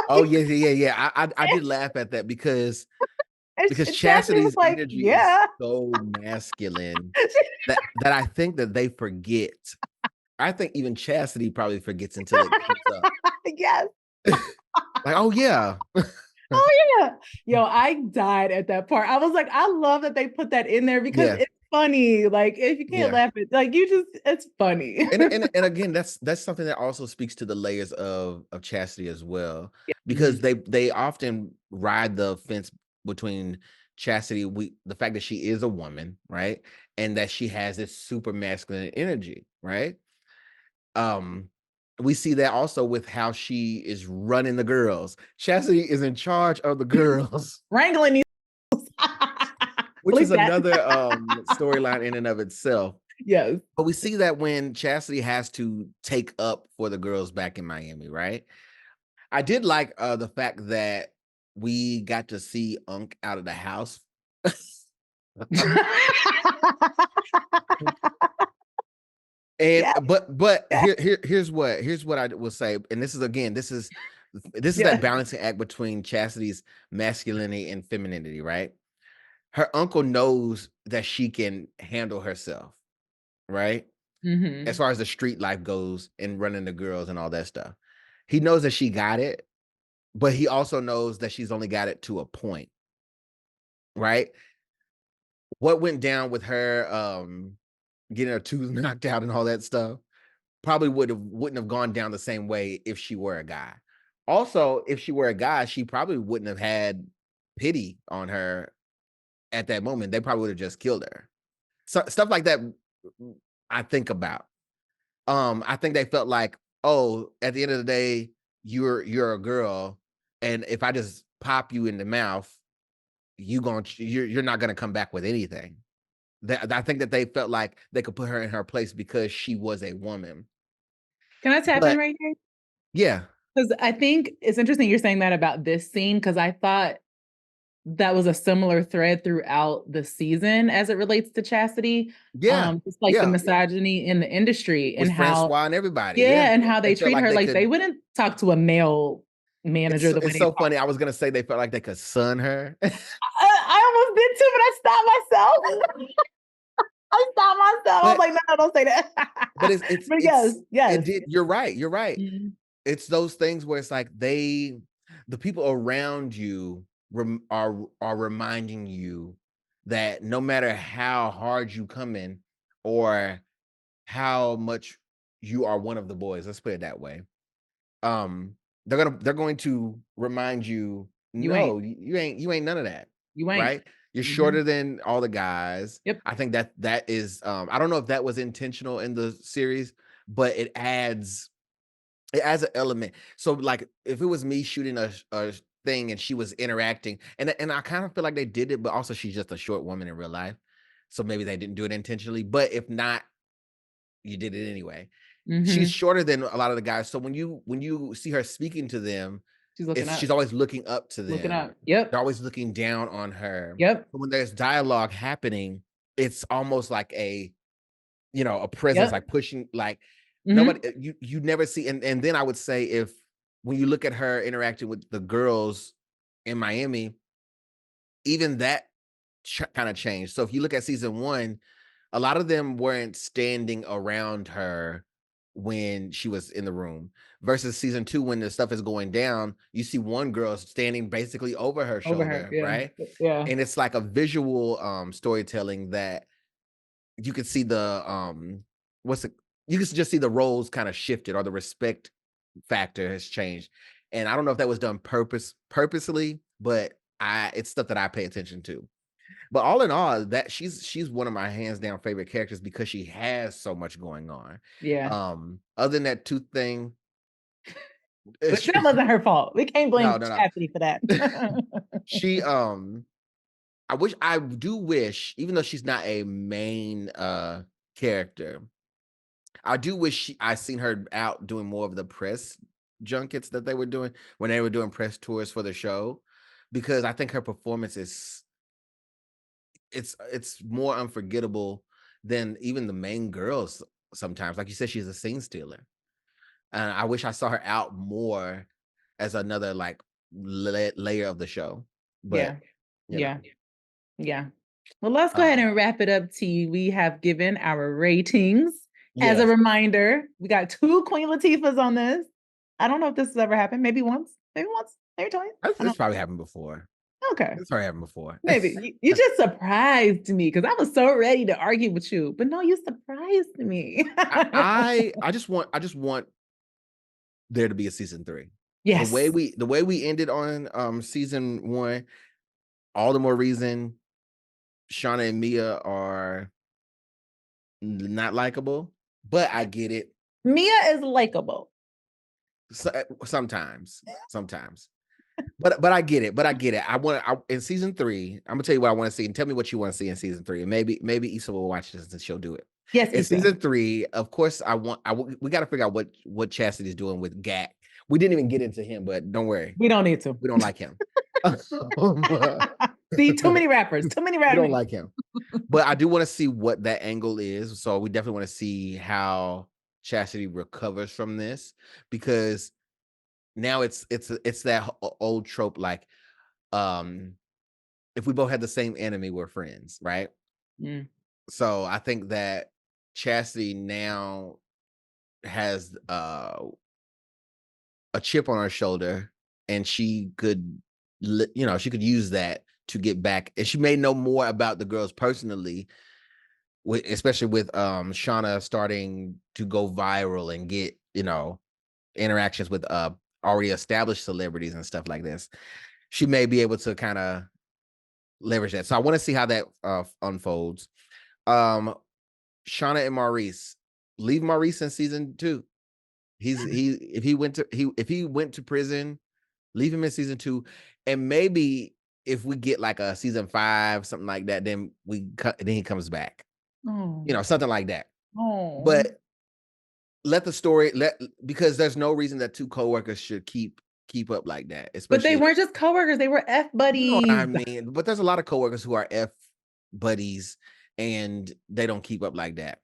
Oh yeah. I did laugh at that because Chastity Chastity's was like, energy "Yeah." is so masculine that I think that they forget. I think even Chastity probably forgets until it comes up. Yes. Like, oh yeah. Oh yeah. Yo, I died at that part. I was like, I love that they put that in there because Yeah. it's funny. Like, if you can't Yeah. laugh at, like, it's funny. And again, that's something that also speaks to the layers of Chastity as well, because Mhm. they often ride the fence between Chastity, the fact that she is a woman, right, and that she has this super masculine energy, right. Um, we see that also with how she is running the girls. Chastity is in charge of the girls, Wrangling these. which is Bleep that. another storyline in and of itself. Yes. But we see that when Chastity has to take up for the girls back in Miami, right? I did like the fact that we got to see Unc out of the house. And Yeah. but here's what I will say, and this is Yeah. that balancing act between Chastity's masculinity and femininity, right? Her uncle knows that she can handle herself, right? As far as the street life goes and running the girls and all that stuff. He knows that she got it, but he also knows that she's only got it to a point, right? What went down with her getting her tooth knocked out and all that stuff probably wouldn't have gone down the same way if she were a guy. Also, if she were a guy, she probably wouldn't have had pity on her at that moment. They probably would have just killed her. So stuff like that I think about. I think they felt like, oh, at the end of the day, you're a girl, and if I just pop you in the mouth, you're not gonna come back with anything. I think that they felt like they could put her in her place because she was a woman. Can I tap in But right here? yeah, Because I think it's interesting you're saying that about this scene, because I thought that was a similar thread throughout the season as it relates to Chastity. yeah, Just like the yeah. misogyny in the industry and With how, Francois and everybody, yeah, yeah. and how They they felt treat like her they like they could. wouldn't talk to a male manager the way It's they so talk. funny. I was gonna say they felt like they could sun her. I almost did too, but I stopped myself. I stopped myself. I was But like, no, don't say that. but But yes, yes. you're right. You're right. Mhm. It's those things where it's like the people around you are reminding you that no matter how hard you come in or how much you are one of the boys, let's put it that way. They're going to remind you, You ain't. no, you ain't none of that. You ain't. Right? You're Mhm. shorter than all the guys. Yep. I think that is I don't know if that was intentional in the series, but it adds an element. So like if it was me shooting a thing and she was interacting, and I kind of feel like they did it, but also she's just a short woman in real life. So maybe they didn't do it intentionally. But if not, you did it anyway. She's Mhm. shorter than a lot of the guys. So when you see her speaking to them, She's looking she's up. always looking up to Looking them. up. Yep. They're always looking down on her. Yep. But when there's dialogue happening, it's almost like a presence, Yep. like pushing, like Mhm. nobody you never see. And then I would say if when you look at her interacting with the girls in Miami, even that kind of changed. So if you look at season 1, a lot of them weren't standing around her when she was in the room versus season 2 when the stuff is going down, you see one girl standing basically over her Over her. shoulder, Yeah. right? Yeah. And it's like a visual storytelling that you could see you can just see the roles kind of shifted, or the respect factor has changed. And I don't know if that was done purposely, but it's stuff that I pay attention to. But all in all, that she's one of my hands down favorite characters because she has so much going on. Yeah. Other than that tooth thing, But that wasn't her fault. We can't blame no. Chastity for that. She I do wish, even though she's not a main character, I do wish I seen her out doing more of the press junkets that they were doing when they were doing press tours for the show, because I think her performance is it's more unforgettable than even the main girls sometimes. Like you said, she's a scene stealer. And I wish I saw her out more as another like layer of the show. But Yeah. Well, let's go ahead and wrap it up, T. We have given our ratings. As a reminder, we got 2 Queen Latifahs on this. I don't know if this has ever happened. Maybe once, maybe twice. It's probably happened before. Okay. It's probably happened before. Maybe. You just surprised me because I was so ready to argue with you. But no, you surprised me. I just want there to be a season 3. Yes. The way we ended on season 1, all the more reason Shawna and Mia are not likable, but I get it. Mia is likable. Sometimes. But I get it. In season 3, I'm gonna tell you what I want to see, and tell me what you want to see in season 3. And maybe Issa will watch this and she'll do it. Yes, in season 3, of course, we got to figure out what Chastity's doing with Gak. We didn't even get into him, but don't worry. We don't need to. We don't like him. See, too many rappers. We don't like him. But I do want to see what that angle is. So we definitely want to see how Chastity recovers from this, because now it's that old trope, like if we both had the same enemy, we're friends, right? So I think that Chastity now has a chip on her shoulder, and she could use that to get back, and she may know more about the girls personally, especially with Shawna starting to go viral and get interactions with already established celebrities and stuff like this. She may be able to kind of leverage that. So I want to see how that unfolds. Shawna and Maurice, leave Maurice in season 2. If he went to prison, leave him in season 2, and maybe if we get like a season 5, something like that, then he comes back. Something like that. But let the story because there's no reason that 2 coworkers should keep up like that. But they weren't just coworkers; they were F buddies. You know what I mean? But there's a lot of coworkers who are F buddies, and they don't keep up like that.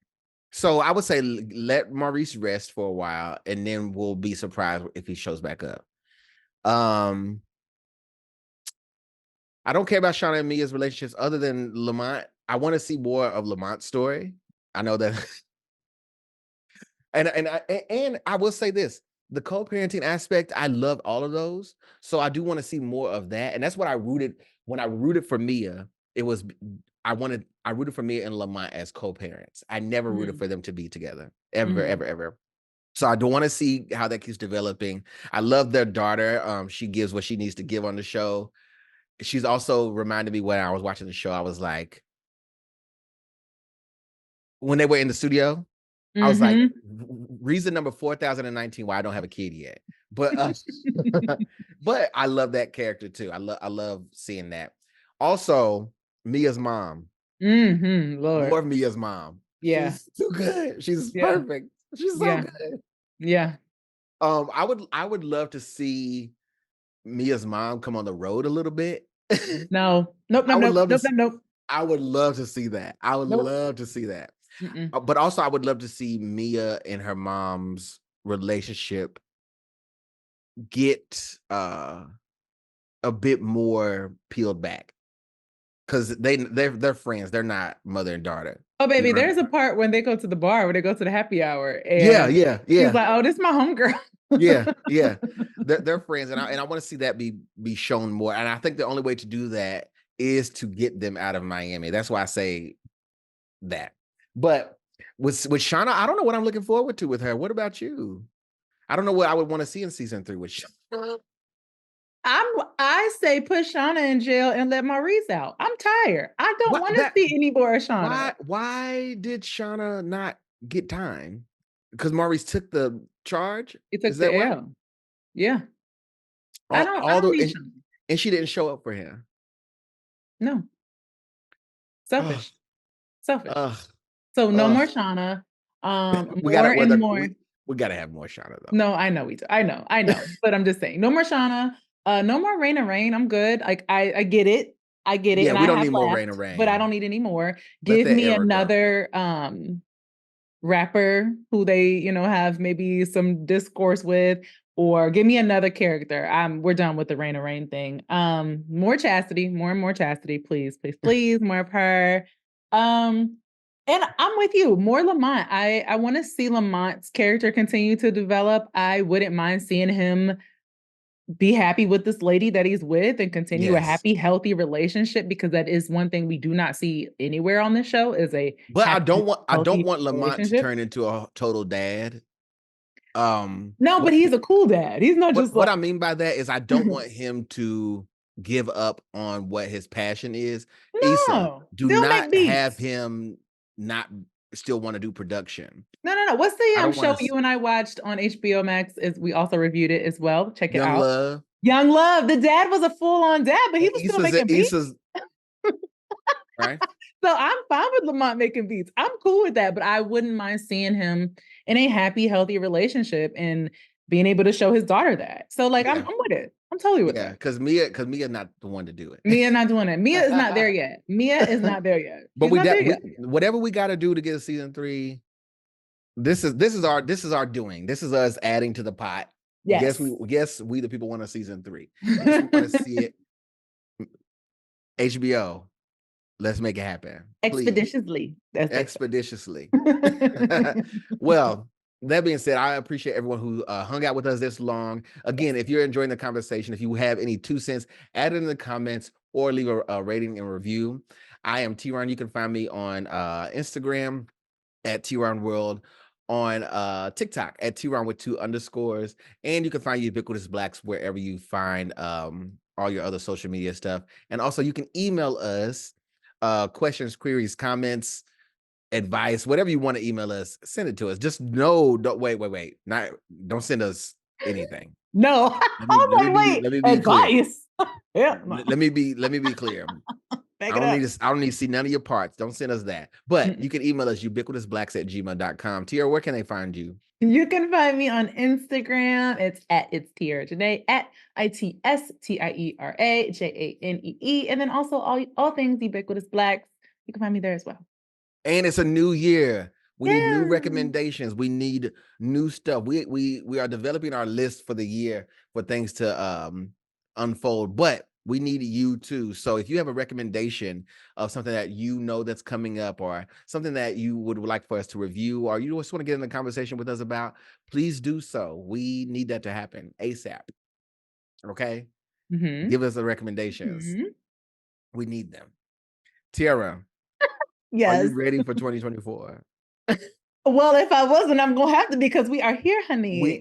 So I would say let Maurice rest for a while, and then we'll be surprised if he shows back up. I don't care about Shawna and Mia's relationships other than Lamont. I want to see more of Lamont's story. I know that. and I will say this, the co-parenting aspect, I love all of those. So I do want to see more of that. And that's what I rooted when I rooted for Mia. I rooted for Mia and Lamont as co-parents. I never rooted for them to be together. Ever. So I do want to see how that keeps developing. I love their daughter. She gives what she needs to give on the show. She's also reminded me when I was watching the show, I was like, when they were in the studio, I was like, reason number 4019 why I don't have a kid yet. But but I love that character too. I love seeing that. Also, Mia's mom. Lord. More of Mia's mom. Yeah. She's too good. She's perfect. She's so good. Yeah. I would love to see Mia's mom come on the road a little bit. Nope. I would love to see that. I would love to see that. But also I would love to see Mia and her mom's relationship get a bit more peeled back, because they're friends. They're not mother and daughter. Oh baby, there's a part when they go to the bar, when they go to the happy hour, and yeah he's like, oh, this is my homegirl. yeah they're friends, and I want to see that be shown more. And I think the only way to do that is to get them out of Miami. That's why I say that. But With Shawna, I don't know what I'm looking forward to with her. What about you? I don't know what I would want to see in season 3 with Shawna. I say put Shawna in jail and let Maurice out. I'm tired. I don't want to see any more of Shawna. Why did Shawna not get time? Because Maurice took the charge? He took Is the that why? L. Yeah. I don't need Shawna. And she didn't show up for him. No. Selfish. Selfish. So no more Shawna. We gotta have more Shawna though. No, I know we do. I know. But I'm just saying, no more Shawna. No more Raina Reign. I'm good. Like I get it. Yeah, and we I don't have need more laughed, Raina Reign. but I don't need any more. Give me another rapper who they, have maybe some discourse with, or give me another character. We're done with the Raina Reign thing. More Chastity, more and more Chastity, please, please, please, more of her. And I'm with you, more Lamont. I want to see Lamont's character continue to develop. I wouldn't mind seeing him be happy with this lady that he's with and continue a happy, healthy relationship, because that is one thing we do not see anywhere on this show is a But happy, I don't want Lamont to turn into a total dad. No, but he's a cool dad. He's not just what I mean by that is I don't want him to give up on what his passion is. No, Issa, do not have him not still want to do production. No. What's the show you and I watched on HBO Max? We also reviewed it as well. Check it out. Young Love. The dad was a full-on dad, but he was still making beats. Right. So I'm fine with Lamont making beats. I'm cool with that, but I wouldn't mind seeing him in a happy, healthy relationship and being able to show his daughter that. So I'm with it. I'm totally with that. Because Mia's not the one to do it. Mia not doing it. Mia is not there yet. But whatever we got to do to get a season 3, this is our doing. This is us adding to the pot. Yes. We the people want a season 3. Yes, we want to see it. HBO, let's make it happen. Expeditiously. Expeditiously. Well, that being said, I appreciate everyone who hung out with us this long. Again, if you're enjoying the conversation, if you have any 2 cents, add it in the comments or leave a rating and review. I am TeaRon. You can find me on Instagram at TeaRon World, on TikTok at TeaRon with 2 underscores, and you can find Ubiquitous Blacks wherever you find all your other social media stuff. And also you can email us questions, queries, comments, advice, whatever you want to email us, send it to us. Just don't send us anything. No. Let me be advice. Yeah. Let me be clear. I don't need to see none of your parts. Don't send us that. But you can email us ubiquitousblacks@gmail.com. Tiera, where can they find you? You can find me on Instagram. It's Tiera Janee, at ITSTIERA JANEE. And then also all things Ubiquitous Blacks. You can find me there as well. And it's a new year. We need new recommendations. We need new stuff. We are developing our list for the year for things to unfold, but we need you too. So if you have a recommendation of something that that's coming up, or something that you would like for us to review, or you just want to get in the conversation with us about, please do so. We need that to happen ASAP. Okay? Mm-hmm. Give us the recommendations. Mm-hmm. We need them. Tiera. Yes. Are you ready for 2024? Well, if I wasn't, I'm going to have to, because we are here, honey. We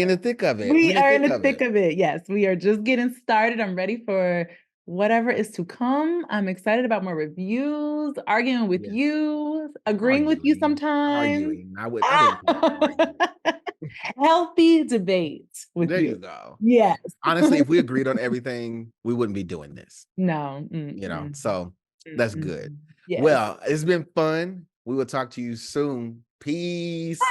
in the thick of it. We are in the thick of it. Yes, we are just getting started. I'm ready for whatever is to come. I'm excited about more reviews, arguing with you, agreeing with you sometimes. Healthy debate with there you. You go. Yes. Honestly, if we agreed on everything, we wouldn't be doing this. No. So that's good. Yes. Well, it's been fun. We will talk to you soon. Peace. Bye.